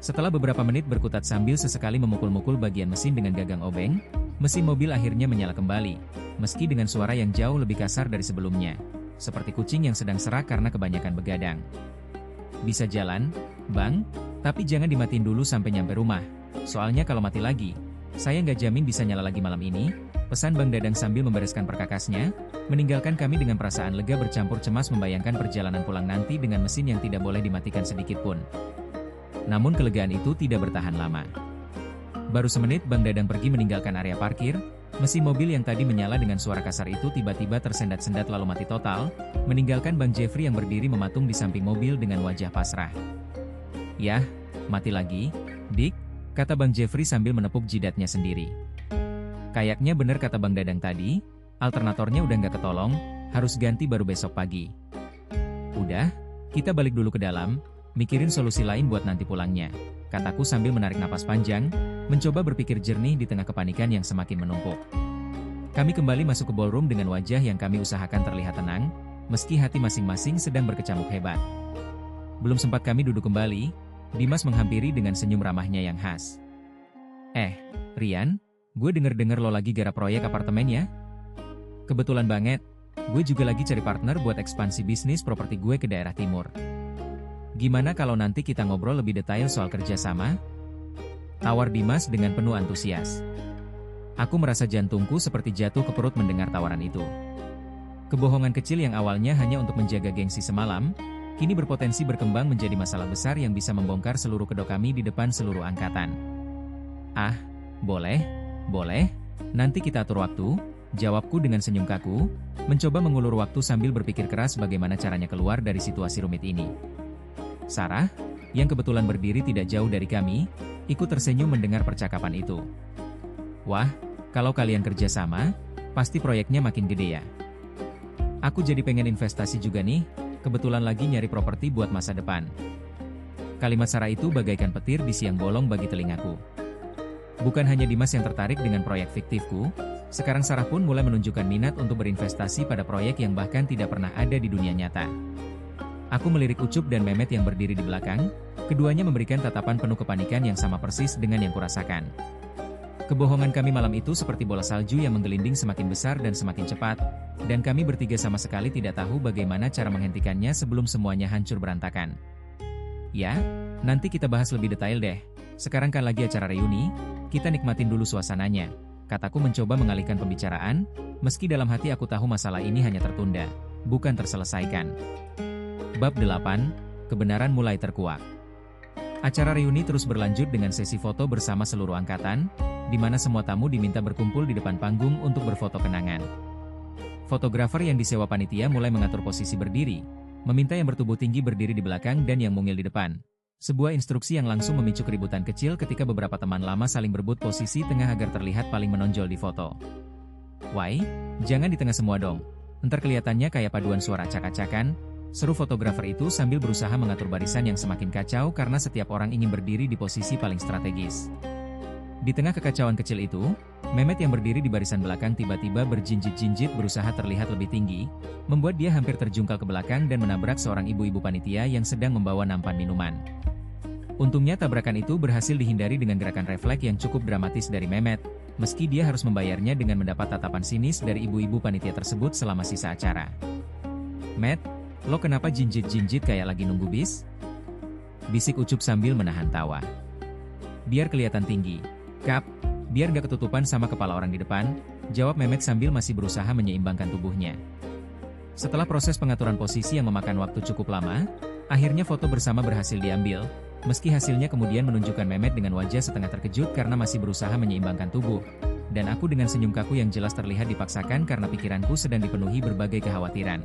Setelah beberapa menit berkutat sambil sesekali memukul-mukul bagian mesin dengan gagang obeng, mesin mobil akhirnya menyala kembali, meski dengan suara yang jauh lebih kasar dari sebelumnya, seperti kucing yang sedang serak karena kebanyakan begadang. "Bisa jalan, Bang, tapi jangan dimatiin dulu sampai nyampe rumah, soalnya kalau mati lagi, saya nggak jamin bisa nyala lagi malam ini," pesan Bang Dadang sambil membereskan perkakasnya, meninggalkan kami dengan perasaan lega bercampur cemas membayangkan perjalanan pulang nanti dengan mesin yang tidak boleh dimatikan sedikit pun. Namun kelegaan itu tidak bertahan lama. Baru semenit Bang Dadang pergi meninggalkan area parkir, mesin mobil yang tadi menyala dengan suara kasar itu tiba-tiba tersendat-sendat lalu mati total, meninggalkan Bang Jeffrey yang berdiri mematung di samping mobil dengan wajah pasrah. "Yah, mati lagi, Dik," kata Bang Jeffrey sambil menepuk jidatnya sendiri. "Kayaknya bener kata Bang Dadang tadi, alternatornya udah nggak ketolong, harus ganti baru besok pagi. Udah, kita balik dulu ke dalam, mikirin solusi lain buat nanti pulangnya," kataku sambil menarik napas panjang, mencoba berpikir jernih di tengah kepanikan yang semakin menumpuk. Kami kembali masuk ke ballroom dengan wajah yang kami usahakan terlihat tenang, meski hati masing-masing sedang berkecamuk hebat. Belum sempat kami duduk kembali, Dimas menghampiri dengan senyum ramahnya yang khas. Rian, gue denger-denger lo lagi garap proyek apartemen ya? Kebetulan banget, gue juga lagi cari partner buat ekspansi bisnis properti gue ke daerah timur. Gimana kalau nanti kita ngobrol lebih detail soal kerjasama?" tawar Dimas dengan penuh antusias. Aku merasa jantungku seperti jatuh ke perut mendengar tawaran itu. Kebohongan kecil yang awalnya hanya untuk menjaga gengsi semalam, kini berpotensi berkembang menjadi masalah besar yang bisa membongkar seluruh kedok kami di depan seluruh angkatan. Ah, boleh, nanti kita atur waktu, jawabku dengan senyum kaku, mencoba mengulur waktu sambil berpikir keras bagaimana caranya keluar dari situasi rumit ini. Sarah, yang kebetulan berdiri tidak jauh dari kami, ikut tersenyum mendengar percakapan itu. Wah, kalau kalian kerja sama, pasti proyeknya makin gede ya. Aku jadi pengen investasi juga nih, kebetulan lagi nyari properti buat masa depan. Kalimat Sarah itu bagaikan petir di siang bolong bagi telingaku. Bukan hanya Dimas yang tertarik dengan proyek fiktifku, sekarang Sarah pun mulai menunjukkan minat untuk berinvestasi pada proyek yang bahkan tidak pernah ada di dunia nyata. Aku melirik Ucup dan Mehmet yang berdiri di belakang, keduanya memberikan tatapan penuh kepanikan yang sama persis dengan yang kurasakan. Kebohongan kami malam itu seperti bola salju yang menggelinding semakin besar dan semakin cepat, dan kami bertiga sama sekali tidak tahu bagaimana cara menghentikannya sebelum semuanya hancur berantakan. Ya, nanti kita bahas lebih detail deh. Sekarang kan lagi acara reuni, kita nikmatin dulu suasananya. Kataku mencoba mengalihkan pembicaraan, meski dalam hati aku tahu masalah ini hanya tertunda, bukan terselesaikan. Bab 8, Kebenaran mulai terkuak. Acara reuni terus berlanjut dengan sesi foto bersama seluruh angkatan, di mana semua tamu diminta berkumpul di depan panggung untuk berfoto kenangan. Fotografer yang disewa panitia mulai mengatur posisi berdiri, meminta yang bertubuh tinggi berdiri di belakang dan yang mungil di depan. Sebuah instruksi yang langsung memicu keributan kecil ketika beberapa teman lama saling berebut posisi tengah agar terlihat paling menonjol di foto. Wai, jangan di tengah semua dong. Ntar kelihatannya kayak paduan suara acak-acakan, seru fotografer itu sambil berusaha mengatur barisan yang semakin kacau karena setiap orang ingin berdiri di posisi paling strategis. Di tengah kekacauan kecil itu, Mehmet yang berdiri di barisan belakang tiba-tiba berjinjit-jinjit berusaha terlihat lebih tinggi, membuat dia hampir terjungkal ke belakang dan menabrak seorang ibu-ibu panitia yang sedang membawa nampan minuman. Untungnya tabrakan itu berhasil dihindari dengan gerakan refleks yang cukup dramatis dari Mehmet, meski dia harus membayarnya dengan mendapat tatapan sinis dari ibu-ibu panitia tersebut selama sisa acara. Met, lo kenapa jinjit-jinjit kayak lagi nunggu bis? Bisik Ucup sambil menahan tawa. Biar kelihatan tinggi. Kap, biar gak ketutupan sama kepala orang di depan, jawab Mehmet sambil masih berusaha menyeimbangkan tubuhnya. Setelah proses pengaturan posisi yang memakan waktu cukup lama, akhirnya foto bersama berhasil diambil, meski hasilnya kemudian menunjukkan Mehmet dengan wajah setengah terkejut karena masih berusaha menyeimbangkan tubuh, dan aku dengan senyum kaku yang jelas terlihat dipaksakan karena pikiranku sedang dipenuhi berbagai kekhawatiran.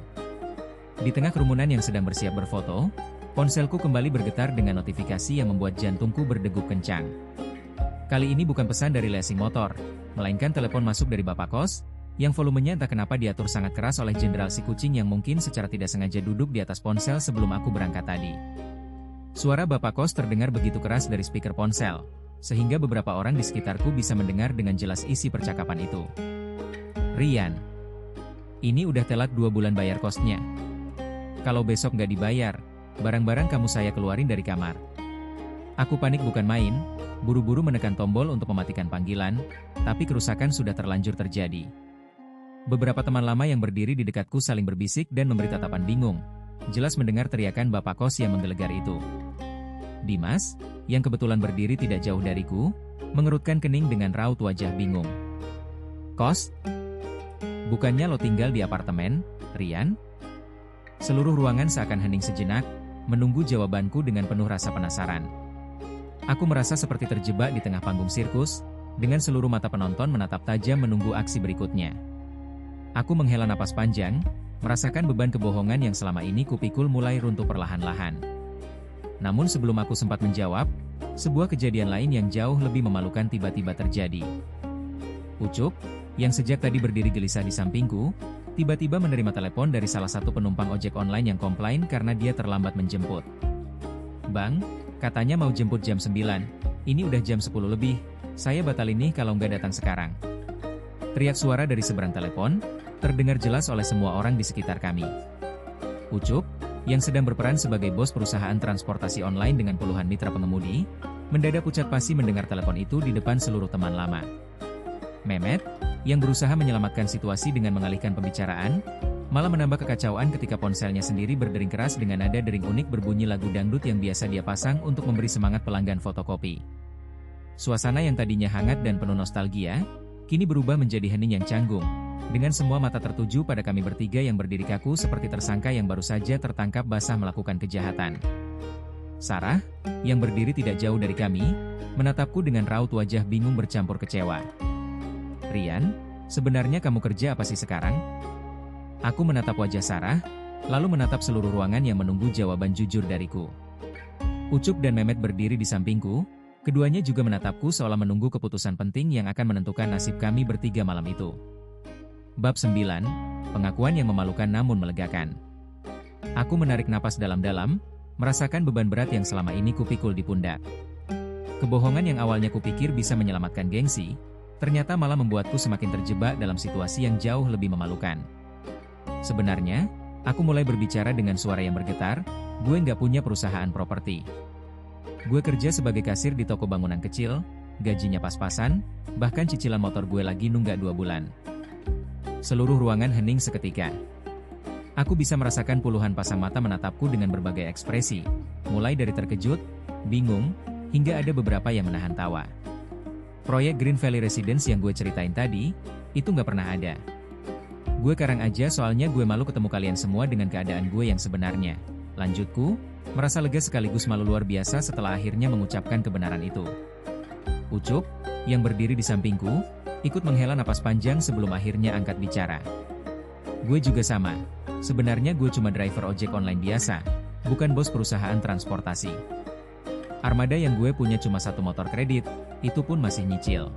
Di tengah kerumunan yang sedang bersiap berfoto, ponselku kembali bergetar dengan notifikasi yang membuat jantungku berdegup kencang. Kali ini bukan pesan dari leasing motor, melainkan telepon masuk dari Bapak Kos, yang volumenya entah kenapa diatur sangat keras oleh Jenderal si kucing yang mungkin secara tidak sengaja duduk di atas ponsel sebelum aku berangkat tadi. Suara Bapak Kos terdengar begitu keras dari speaker ponsel, sehingga beberapa orang di sekitarku bisa mendengar dengan jelas isi percakapan itu. Rian, ini udah telat 2 bulan bayar kosnya. Kalau besok nggak dibayar, barang-barang kamu saya keluarin dari kamar. Aku panik bukan main, buru-buru menekan tombol untuk mematikan panggilan, tapi kerusakan sudah terlanjur terjadi. Beberapa teman lama yang berdiri di dekatku saling berbisik dan memberi tatapan bingung, jelas mendengar teriakan Bapak Kos yang menggelegar itu. Dimas, yang kebetulan berdiri tidak jauh dariku, mengerutkan kening dengan raut wajah bingung. Kos? Bukannya lo tinggal di apartemen, Rian? Seluruh ruangan seakan hening sejenak, menunggu jawabanku dengan penuh rasa penasaran. Aku merasa seperti terjebak di tengah panggung sirkus, dengan seluruh mata penonton menatap tajam menunggu aksi berikutnya. Aku menghela napas panjang, merasakan beban kebohongan yang selama ini kupikul mulai runtuh perlahan-lahan. Namun sebelum aku sempat menjawab, sebuah kejadian lain yang jauh lebih memalukan tiba-tiba terjadi. Ucup, yang sejak tadi berdiri gelisah di sampingku, tiba-tiba menerima telepon dari salah satu penumpang ojek online yang komplain karena dia terlambat menjemput. Bang, katanya mau jemput jam 9, ini udah jam 10 lebih, saya batalin nih kalau nggak datang sekarang. Teriak suara dari seberang telepon, terdengar jelas oleh semua orang di sekitar kami. Ucup, yang sedang berperan sebagai bos perusahaan transportasi online dengan puluhan mitra pengemudi, mendadak pucat pasi mendengar telepon itu di depan seluruh teman lama. Mehmet, yang berusaha menyelamatkan situasi dengan mengalihkan pembicaraan, malah menambah kekacauan ketika ponselnya sendiri berdering keras dengan nada dering unik berbunyi lagu dangdut yang biasa dia pasang untuk memberi semangat pelanggan fotokopi. Suasana yang tadinya hangat dan penuh nostalgia, kini berubah menjadi hening yang canggung, dengan semua mata tertuju pada kami bertiga yang berdiri kaku seperti tersangka yang baru saja tertangkap basah melakukan kejahatan. Sarah, yang berdiri tidak jauh dari kami, menatapku dengan raut wajah bingung bercampur kecewa. "Rian, sebenarnya kamu kerja apa sih sekarang?" Aku menatap wajah Sarah, lalu menatap seluruh ruangan yang menunggu jawaban jujur dariku. Ucup dan Mehmet berdiri di sampingku, keduanya juga menatapku seolah menunggu keputusan penting yang akan menentukan nasib kami bertiga malam itu. Bab 9, pengakuan yang memalukan namun melegakan. Aku menarik napas dalam-dalam, merasakan beban berat yang selama ini kupikul di pundak. Kebohongan yang awalnya kupikir bisa menyelamatkan gengsi, ternyata malah membuatku semakin terjebak dalam situasi yang jauh lebih memalukan. Sebenarnya, aku mulai berbicara dengan suara yang bergetar, gue nggak punya perusahaan properti. Gue kerja sebagai kasir di toko bangunan kecil, gajinya pas-pasan, bahkan cicilan motor gue lagi nunggak 2 bulan. Seluruh ruangan hening seketika. Aku bisa merasakan puluhan pasang mata menatapku dengan berbagai ekspresi, mulai dari terkejut, bingung, hingga ada beberapa yang menahan tawa. Proyek Green Valley Residence yang gue ceritain tadi, itu nggak pernah ada. Gue karang aja soalnya gue malu ketemu kalian semua dengan keadaan gue yang sebenarnya. Lanjutku, merasa lega sekaligus malu luar biasa setelah akhirnya mengucapkan kebenaran itu. Ucup, yang berdiri di sampingku, ikut menghela napas panjang sebelum akhirnya angkat bicara. Gue juga sama. Sebenarnya gue cuma driver ojek online biasa, bukan bos perusahaan transportasi. Armada yang gue punya cuma 1 motor kredit, itu pun masih nyicil.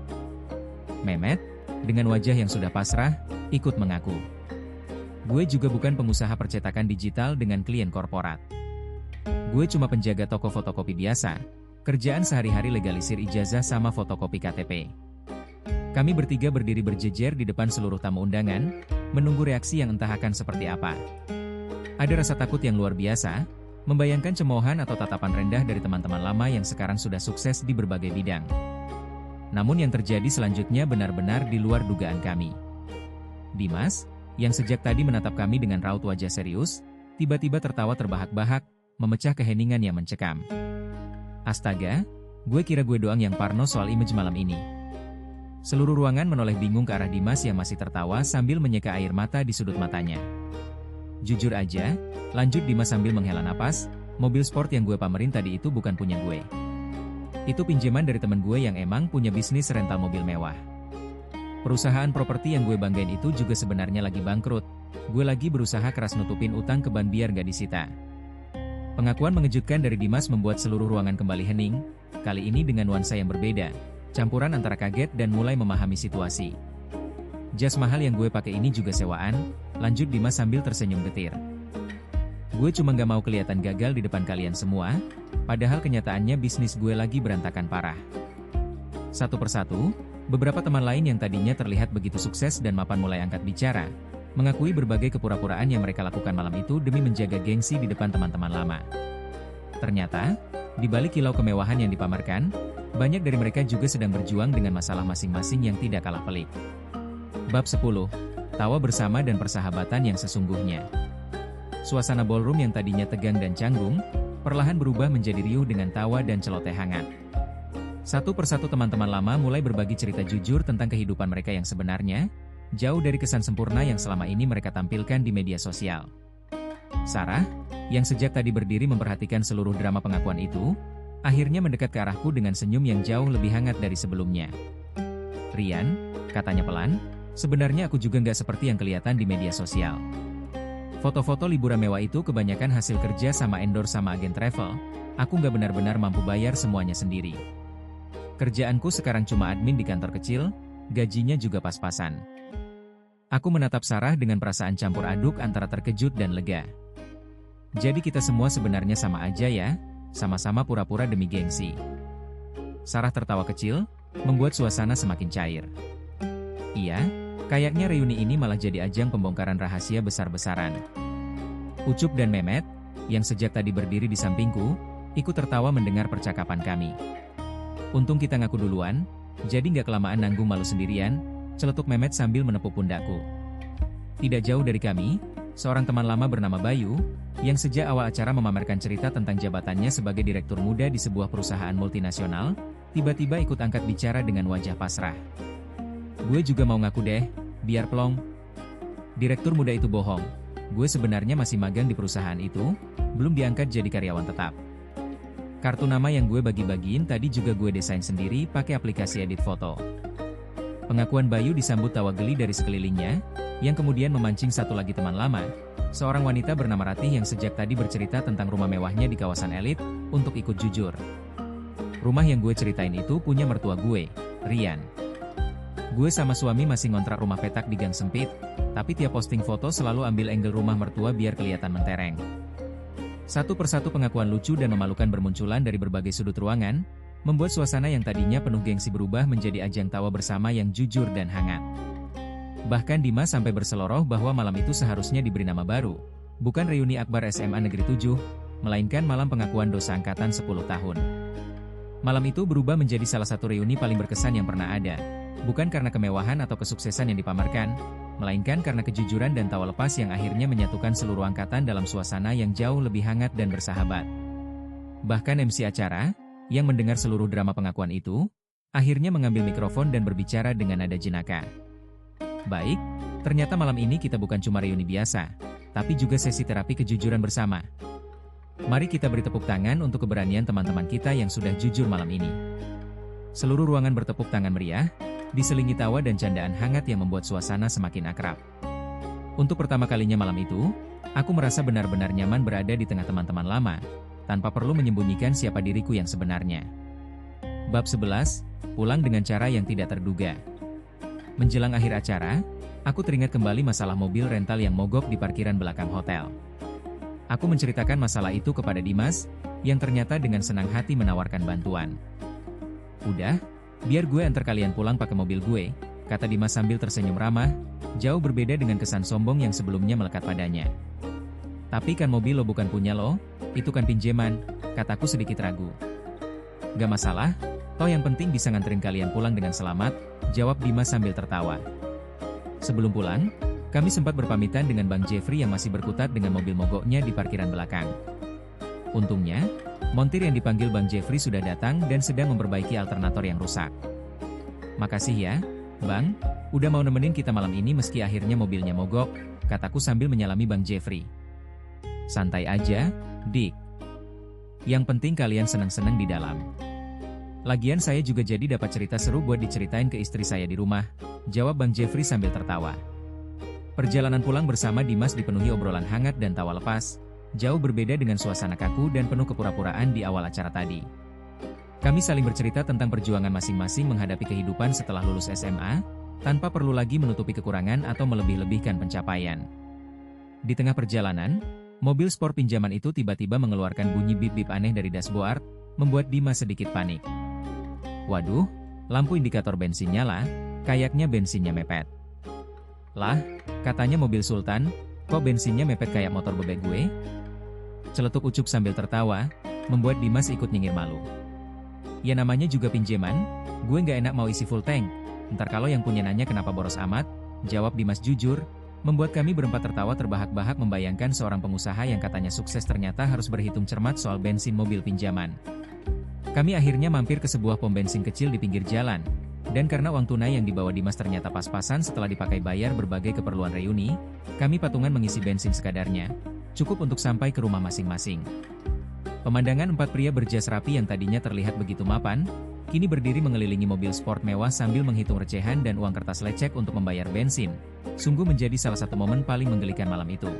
Mehmet, dengan wajah yang sudah pasrah, ikut mengaku. Gue juga bukan pengusaha percetakan digital dengan klien korporat. Gue cuma penjaga toko fotokopi biasa, kerjaan sehari-hari legalisir ijazah sama fotokopi KTP. Kami bertiga berdiri berjejer di depan seluruh tamu undangan, menunggu reaksi yang entah akan seperti apa. Ada rasa takut yang luar biasa, membayangkan cemoohan atau tatapan rendah dari teman-teman lama yang sekarang sudah sukses di berbagai bidang. Namun yang terjadi selanjutnya benar-benar di luar dugaan kami. Dimas, yang sejak tadi menatap kami dengan raut wajah serius, tiba-tiba tertawa terbahak-bahak, memecah keheningan yang mencekam. Astaga, gue kira gue doang yang parno soal image malam ini. Seluruh ruangan menoleh bingung ke arah Dimas yang masih tertawa sambil menyeka air mata di sudut matanya. Jujur aja, lanjut Dimas sambil menghela napas, mobil sport yang gue pamerin tadi itu bukan punya gue. Itu pinjaman dari temen gue yang emang punya bisnis rental mobil mewah. Perusahaan properti yang gue banggain itu juga sebenarnya lagi bangkrut. Gue lagi berusaha keras nutupin utang ke bank biar gak disita. Pengakuan mengejutkan dari Dimas membuat seluruh ruangan kembali hening, kali ini dengan nuansa yang berbeda. Campuran antara kaget dan mulai memahami situasi. Jas mahal yang gue pakai ini juga sewaan, lanjut Dimas sambil tersenyum getir. Gue cuma gak mau kelihatan gagal di depan kalian semua, padahal kenyataannya bisnis gue lagi berantakan parah. Satu persatu, beberapa teman lain yang tadinya terlihat begitu sukses dan mapan mulai angkat bicara, mengakui berbagai kepura-puraan yang mereka lakukan malam itu demi menjaga gengsi di depan teman-teman lama. Ternyata, di balik kilau kemewahan yang dipamerkan, banyak dari mereka juga sedang berjuang dengan masalah masing-masing yang tidak kalah pelik. Bab 10. Tawa bersama dan persahabatan yang sesungguhnya. Suasana ballroom yang tadinya tegang dan canggung, perlahan berubah menjadi riuh dengan tawa dan celoteh hangat. Satu persatu teman-teman lama mulai berbagi cerita jujur tentang kehidupan mereka yang sebenarnya, jauh dari kesan sempurna yang selama ini mereka tampilkan di media sosial. Sarah, yang sejak tadi berdiri memperhatikan seluruh drama pengakuan itu, akhirnya mendekat ke arahku dengan senyum yang jauh lebih hangat dari sebelumnya. "Rian," katanya pelan, "sebenarnya aku juga nggak seperti yang kelihatan di media sosial. Foto-foto liburan mewah itu kebanyakan hasil kerja sama endorse sama agen travel, aku nggak benar-benar mampu bayar semuanya sendiri. Kerjaanku sekarang cuma admin di kantor kecil, gajinya juga pas-pasan." Aku menatap Sarah dengan perasaan campur aduk antara terkejut dan lega. Jadi kita semua sebenarnya sama aja ya, sama-sama pura-pura demi gengsi. Sarah tertawa kecil, membuat suasana semakin cair. Iya, kayaknya reuni ini malah jadi ajang pembongkaran rahasia besar-besaran. Ucup dan Mehmet, yang sejak tadi berdiri di sampingku, ikut tertawa mendengar percakapan kami. Untung kita ngaku duluan, jadi nggak kelamaan nanggung malu sendirian, celetuk Mehmet sambil menepuk pundakku. Tidak jauh dari kami, seorang teman lama bernama Bayu, yang sejak awal acara memamerkan cerita tentang jabatannya sebagai direktur muda di sebuah perusahaan multinasional, tiba-tiba ikut angkat bicara dengan wajah pasrah. "Gue juga mau ngaku deh, biar plong, Direktur muda itu bohong. Gue sebenarnya masih magang di perusahaan itu, belum diangkat jadi karyawan tetap. Kartu nama yang gue bagi-bagiin tadi juga gue desain sendiri pakai aplikasi edit foto. Pengakuan Bayu disambut tawa geli dari sekelilingnya, yang kemudian memancing satu lagi teman lama, seorang wanita bernama Ratih yang sejak tadi bercerita tentang rumah mewahnya di kawasan elit, untuk ikut jujur. Rumah yang gue ceritain itu punya mertua gue, Rian. Gue sama suami masih ngontrak rumah petak di gang sempit, tapi tiap posting foto selalu ambil angle rumah mertua biar kelihatan mentereng. Satu persatu pengakuan lucu dan memalukan bermunculan dari berbagai sudut ruangan, membuat suasana yang tadinya penuh gengsi berubah menjadi ajang tawa bersama yang jujur dan hangat. Bahkan Dimas sampai berseloroh bahwa malam itu seharusnya diberi nama baru, bukan reuni akbar SMA Negeri 7, melainkan malam pengakuan dosa angkatan 10 tahun. Malam itu berubah menjadi salah satu reuni paling berkesan yang pernah ada, bukan karena kemewahan atau kesuksesan yang dipamerkan, melainkan karena kejujuran dan tawa lepas yang akhirnya menyatukan seluruh angkatan dalam suasana yang jauh lebih hangat dan bersahabat. Bahkan MC acara, yang mendengar seluruh drama pengakuan itu, akhirnya mengambil mikrofon dan berbicara dengan nada jenaka. Baik, ternyata malam ini kita bukan cuma reuni biasa, tapi juga sesi terapi kejujuran bersama. Mari kita beri tepuk tangan untuk keberanian teman-teman kita yang sudah jujur malam ini. Seluruh ruangan bertepuk tangan meriah, diselingi tawa dan candaan hangat yang membuat suasana semakin akrab. Untuk pertama kalinya malam itu, aku merasa benar-benar nyaman berada di tengah teman-teman lama, tanpa perlu menyembunyikan siapa diriku yang sebenarnya. Bab 11, pulang dengan cara yang tidak terduga. Menjelang akhir acara, aku teringat kembali masalah mobil rental yang mogok di parkiran belakang hotel. Aku menceritakan masalah itu kepada Dimas, yang ternyata dengan senang hati menawarkan bantuan. Udah, biar gue antar kalian pulang pakai mobil gue, kata Dimas sambil tersenyum ramah, jauh berbeda dengan kesan sombong yang sebelumnya melekat padanya. Tapi kan mobil lo bukan punya lo, itu kan pinjaman, kataku sedikit ragu. Gak masalah, toh yang penting bisa nganterin kalian pulang dengan selamat, jawab Dimas sambil tertawa. Sebelum pulang, kami sempat berpamitan dengan Bang Jeffrey yang masih berkutat dengan mobil mogoknya di parkiran belakang. Untungnya, montir yang dipanggil Bang Jeffrey sudah datang dan sedang memperbaiki alternator yang rusak. Makasih ya, Bang, udah mau nemenin kita malam ini meski akhirnya mobilnya mogok, kataku sambil menyalami Bang Jeffrey. Santai aja, Dik. Yang penting kalian senang-senang di dalam. Lagian saya juga jadi dapat cerita seru buat diceritain ke istri saya di rumah, jawab Bang Jeffrey sambil tertawa. Perjalanan pulang bersama Dimas dipenuhi obrolan hangat dan tawa lepas, jauh berbeda dengan suasana kaku dan penuh kepura-puraan di awal acara tadi. Kami saling bercerita tentang perjuangan masing-masing menghadapi kehidupan setelah lulus SMA, tanpa perlu lagi menutupi kekurangan atau melebih-lebihkan pencapaian. Di tengah perjalanan, mobil sport pinjaman itu tiba-tiba mengeluarkan bunyi bip-bip aneh dari dashboard, membuat Dimas sedikit panik. Waduh, lampu indikator bensin nyala, kayaknya bensinnya mepet. Lah, katanya mobil Sultan, kok bensinnya mepet kayak motor bebek gue? Celetuk Ucup sambil tertawa, membuat Dimas ikut nyengir malu. Ya namanya juga pinjaman, gue nggak enak mau isi full tank, ntar kalau yang punya nanya kenapa boros amat, jawab Dimas jujur, membuat kami berempat tertawa terbahak-bahak membayangkan seorang pengusaha yang katanya sukses ternyata harus berhitung cermat soal bensin mobil pinjaman. Kami akhirnya mampir ke sebuah pom bensin kecil di pinggir jalan, dan karena uang tunai yang dibawa Dimas ternyata pas-pasan setelah dipakai bayar berbagai keperluan reuni, kami patungan mengisi bensin sekadarnya, cukup untuk sampai ke rumah masing-masing. Pemandangan empat pria berjas rapi yang tadinya terlihat begitu mapan, kini berdiri mengelilingi mobil sport mewah sambil menghitung recehan dan uang kertas lecek untuk membayar bensin. Sungguh menjadi salah satu momen paling menggelikan malam itu.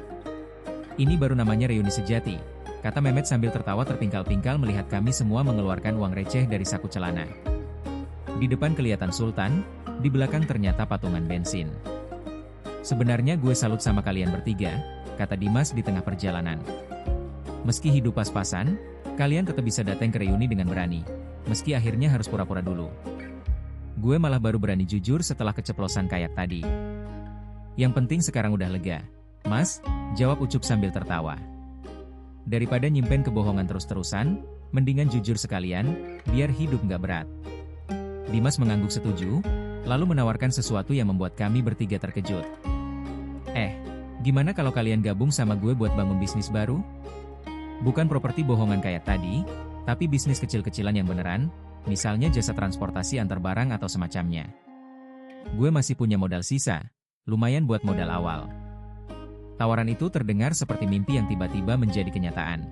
Ini baru namanya reuni sejati, kata Mehmet sambil tertawa terpingkal-pingkal melihat kami semua mengeluarkan uang receh dari saku celana. Di depan kelihatan Sultan, di belakang ternyata patungan bensin. Sebenarnya gue salut sama kalian bertiga, kata Dimas di tengah perjalanan. Meski hidup pas-pasan, kalian tetap bisa datang ke reuni dengan berani, meski akhirnya harus pura-pura dulu. Gue malah baru berani jujur setelah keceplosan kayak tadi. Yang penting sekarang udah lega, Mas, jawab Ucup sambil tertawa. Daripada nyimpen kebohongan terus-terusan, mendingan jujur sekalian, biar hidup nggak berat. Dimas mengangguk setuju, lalu menawarkan sesuatu yang membuat kami bertiga terkejut. Gimana kalau kalian gabung sama gue buat bangun bisnis baru? Bukan properti bohongan kayak tadi, tapi bisnis kecil-kecilan yang beneran, misalnya jasa transportasi antar barang atau semacamnya. Gue masih punya modal sisa, lumayan buat modal awal. Tawaran itu terdengar seperti mimpi yang tiba-tiba menjadi kenyataan.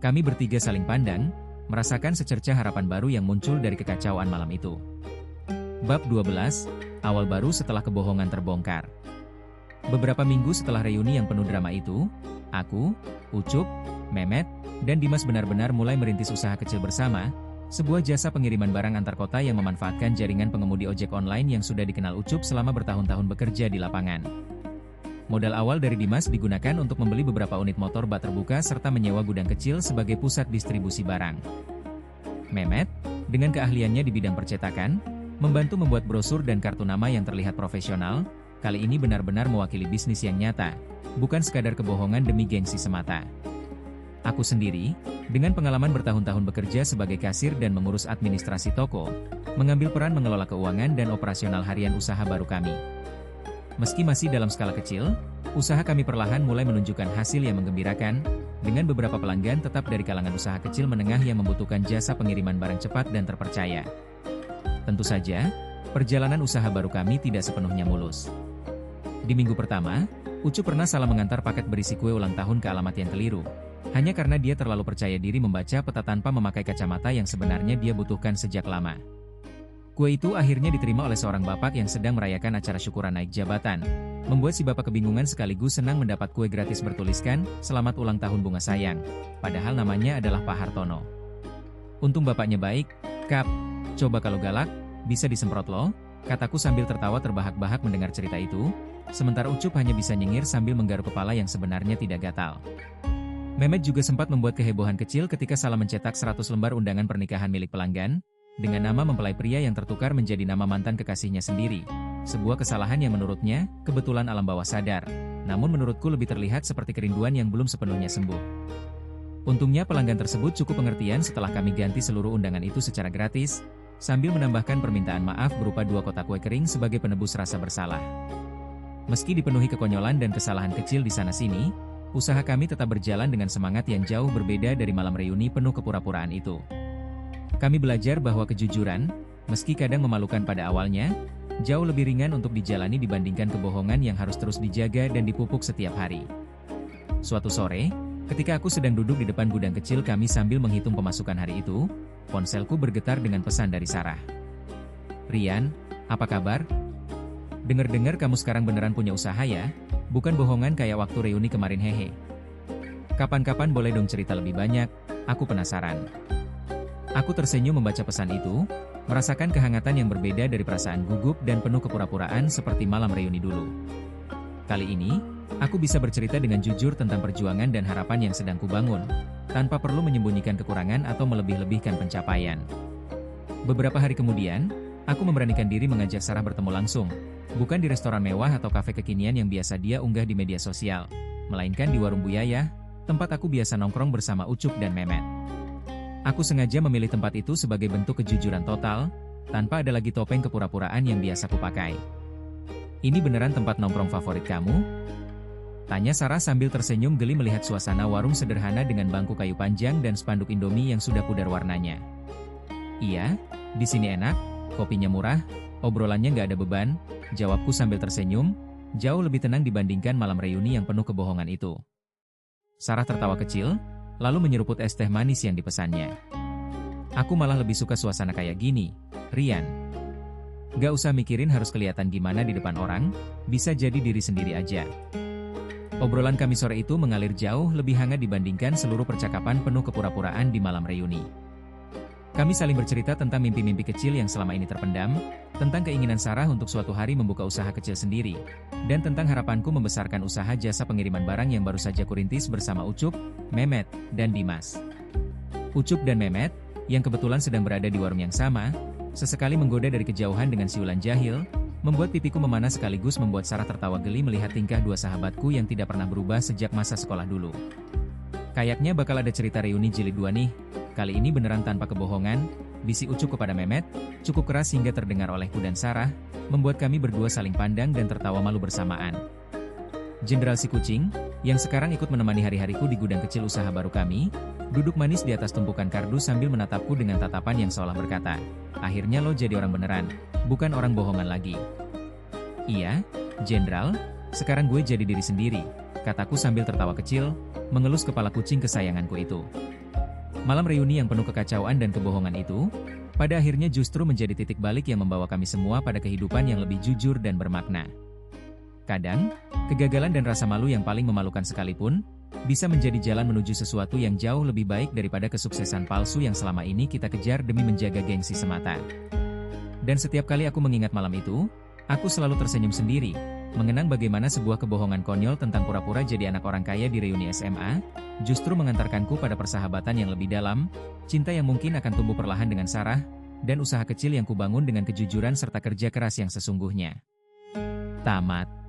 Kami bertiga saling pandang, merasakan secercah harapan baru yang muncul dari kekacauan malam itu. Bab 12, awal baru setelah kebohongan terbongkar. Beberapa minggu setelah reuni yang penuh drama itu, aku, Ucup, Mehmet, dan Dimas benar-benar mulai merintis usaha kecil bersama, sebuah jasa pengiriman barang antar kota yang memanfaatkan jaringan pengemudi ojek online yang sudah dikenal Ucup selama bertahun-tahun bekerja di lapangan. Modal awal dari Dimas digunakan untuk membeli beberapa unit motor bak terbuka serta menyewa gudang kecil sebagai pusat distribusi barang. Mehmet, dengan keahliannya di bidang percetakan, membantu membuat brosur dan kartu nama yang terlihat profesional, kali ini benar-benar mewakili bisnis yang nyata, bukan sekadar kebohongan demi gengsi semata. Aku sendiri, dengan pengalaman bertahun-tahun bekerja sebagai kasir dan mengurus administrasi toko, mengambil peran mengelola keuangan dan operasional harian usaha baru kami. Meski masih dalam skala kecil, usaha kami perlahan mulai menunjukkan hasil yang menggembirakan, dengan beberapa pelanggan tetap dari kalangan usaha kecil menengah yang membutuhkan jasa pengiriman barang cepat dan terpercaya. Tentu saja, perjalanan usaha baru kami tidak sepenuhnya mulus. Di minggu pertama, Ucup pernah salah mengantar paket berisi kue ulang tahun ke alamat yang keliru, hanya karena dia terlalu percaya diri membaca peta tanpa memakai kacamata yang sebenarnya dia butuhkan sejak lama. Kue itu akhirnya diterima oleh seorang bapak yang sedang merayakan acara syukuran naik jabatan, membuat si bapak kebingungan sekaligus senang mendapat kue gratis bertuliskan, "Selamat ulang tahun bunga sayang," padahal namanya adalah Pak Hartono. Untung bapaknya baik, "Kap, coba kalau galak, bisa disemprot loh," kataku sambil tertawa terbahak-bahak mendengar cerita itu, sementara Ucup hanya bisa nyengir sambil menggaruk kepala yang sebenarnya tidak gatal. Mehmet juga sempat membuat kehebohan kecil ketika salah mencetak 100 lembar undangan pernikahan milik pelanggan, dengan nama mempelai pria yang tertukar menjadi nama mantan kekasihnya sendiri. Sebuah kesalahan yang menurutnya, kebetulan alam bawah sadar, namun menurutku lebih terlihat seperti kerinduan yang belum sepenuhnya sembuh. Untungnya pelanggan tersebut cukup pengertian setelah kami ganti seluruh undangan itu secara gratis, sambil menambahkan permintaan maaf berupa 2 kotak kue kering sebagai penebus rasa bersalah. Meski dipenuhi kekonyolan dan kesalahan kecil di sana-sini, usaha kami tetap berjalan dengan semangat yang jauh berbeda dari malam reuni penuh kepura-puraan itu. Kami belajar bahwa kejujuran, meski kadang memalukan pada awalnya, jauh lebih ringan untuk dijalani dibandingkan kebohongan yang harus terus dijaga dan dipupuk setiap hari. Suatu sore, ketika aku sedang duduk di depan gudang kecil kami sambil menghitung pemasukan hari itu, ponselku bergetar dengan pesan dari Sarah. "Rian, apa kabar? Dengar-dengar kamu sekarang beneran punya usaha ya? Bukan bohongan kayak waktu reuni kemarin hehe. Kapan-kapan boleh dong cerita lebih banyak, aku penasaran." Aku tersenyum membaca pesan itu, merasakan kehangatan yang berbeda dari perasaan gugup dan penuh kepura-puraan seperti malam reuni dulu. Kali ini, aku bisa bercerita dengan jujur tentang perjuangan dan harapan yang sedang kubangun, tanpa perlu menyembunyikan kekurangan atau melebih-lebihkan pencapaian. Beberapa hari kemudian, aku memberanikan diri mengajak Sarah bertemu langsung, bukan di restoran mewah atau kafe kekinian yang biasa dia unggah di media sosial, melainkan di warung Bu Yayah, tempat aku biasa nongkrong bersama Ucup dan Mehmet. Aku sengaja memilih tempat itu sebagai bentuk kejujuran total, tanpa ada lagi topeng kepura-puraan yang biasa kupakai. "Ini beneran tempat nongkrong favorit kamu?" tanya Sarah sambil tersenyum geli melihat suasana warung sederhana dengan bangku kayu panjang dan spanduk Indomie yang sudah pudar warnanya. "Iya, di sini enak, kopinya murah, obrolannya nggak ada beban," jawabku sambil tersenyum, jauh lebih tenang dibandingkan malam reuni yang penuh kebohongan itu. Sarah tertawa kecil, lalu menyeruput es teh manis yang dipesannya. "Aku malah lebih suka suasana kayak gini, Rian. Gak usah mikirin harus kelihatan gimana di depan orang, bisa jadi diri sendiri aja." Obrolan kami sore itu mengalir jauh lebih hangat dibandingkan seluruh percakapan penuh kepura-puraan di malam reuni. Kami saling bercerita tentang mimpi-mimpi kecil yang selama ini terpendam, tentang keinginan Sarah untuk suatu hari membuka usaha kecil sendiri, dan tentang harapanku membesarkan usaha jasa pengiriman barang yang baru saja kurintis bersama Ucup, Mehmet, dan Dimas. Ucup dan Mehmet, yang kebetulan sedang berada di warung yang sama, sesekali menggoda dari kejauhan dengan siulan jahil, membuat pipiku memanas sekaligus membuat Sarah tertawa geli melihat tingkah dua sahabatku yang tidak pernah berubah sejak masa sekolah dulu. "Kayaknya bakal ada cerita reuni jilid 2 nih. Kali ini beneran tanpa kebohongan," bisik Ucup kepada Mehmet, cukup keras hingga terdengar olehku dan Sarah, membuat kami berdua saling pandang dan tertawa malu bersamaan. Jenderal si kucing, yang sekarang ikut menemani hari-hariku di gudang kecil usaha baru kami, duduk manis di atas tumpukan kardus sambil menatapku dengan tatapan yang seolah berkata, "Akhirnya lo jadi orang beneran, bukan orang bohongan lagi." "Iya, Jenderal, sekarang gue jadi diri sendiri," kataku sambil tertawa kecil, mengelus kepala kucing kesayanganku itu. Malam reuni yang penuh kekacauan dan kebohongan itu, pada akhirnya justru menjadi titik balik yang membawa kami semua pada kehidupan yang lebih jujur dan bermakna. Kadang, kegagalan dan rasa malu yang paling memalukan sekalipun, bisa menjadi jalan menuju sesuatu yang jauh lebih baik daripada kesuksesan palsu yang selama ini kita kejar demi menjaga gengsi semata. Dan setiap kali aku mengingat malam itu, aku selalu tersenyum sendiri, mengenang bagaimana sebuah kebohongan konyol tentang pura-pura jadi anak orang kaya di reuni SMA, justru mengantarkanku pada persahabatan yang lebih dalam, cinta yang mungkin akan tumbuh perlahan dengan Sarah, dan usaha kecil yang kubangun dengan kejujuran serta kerja keras yang sesungguhnya. Tamat.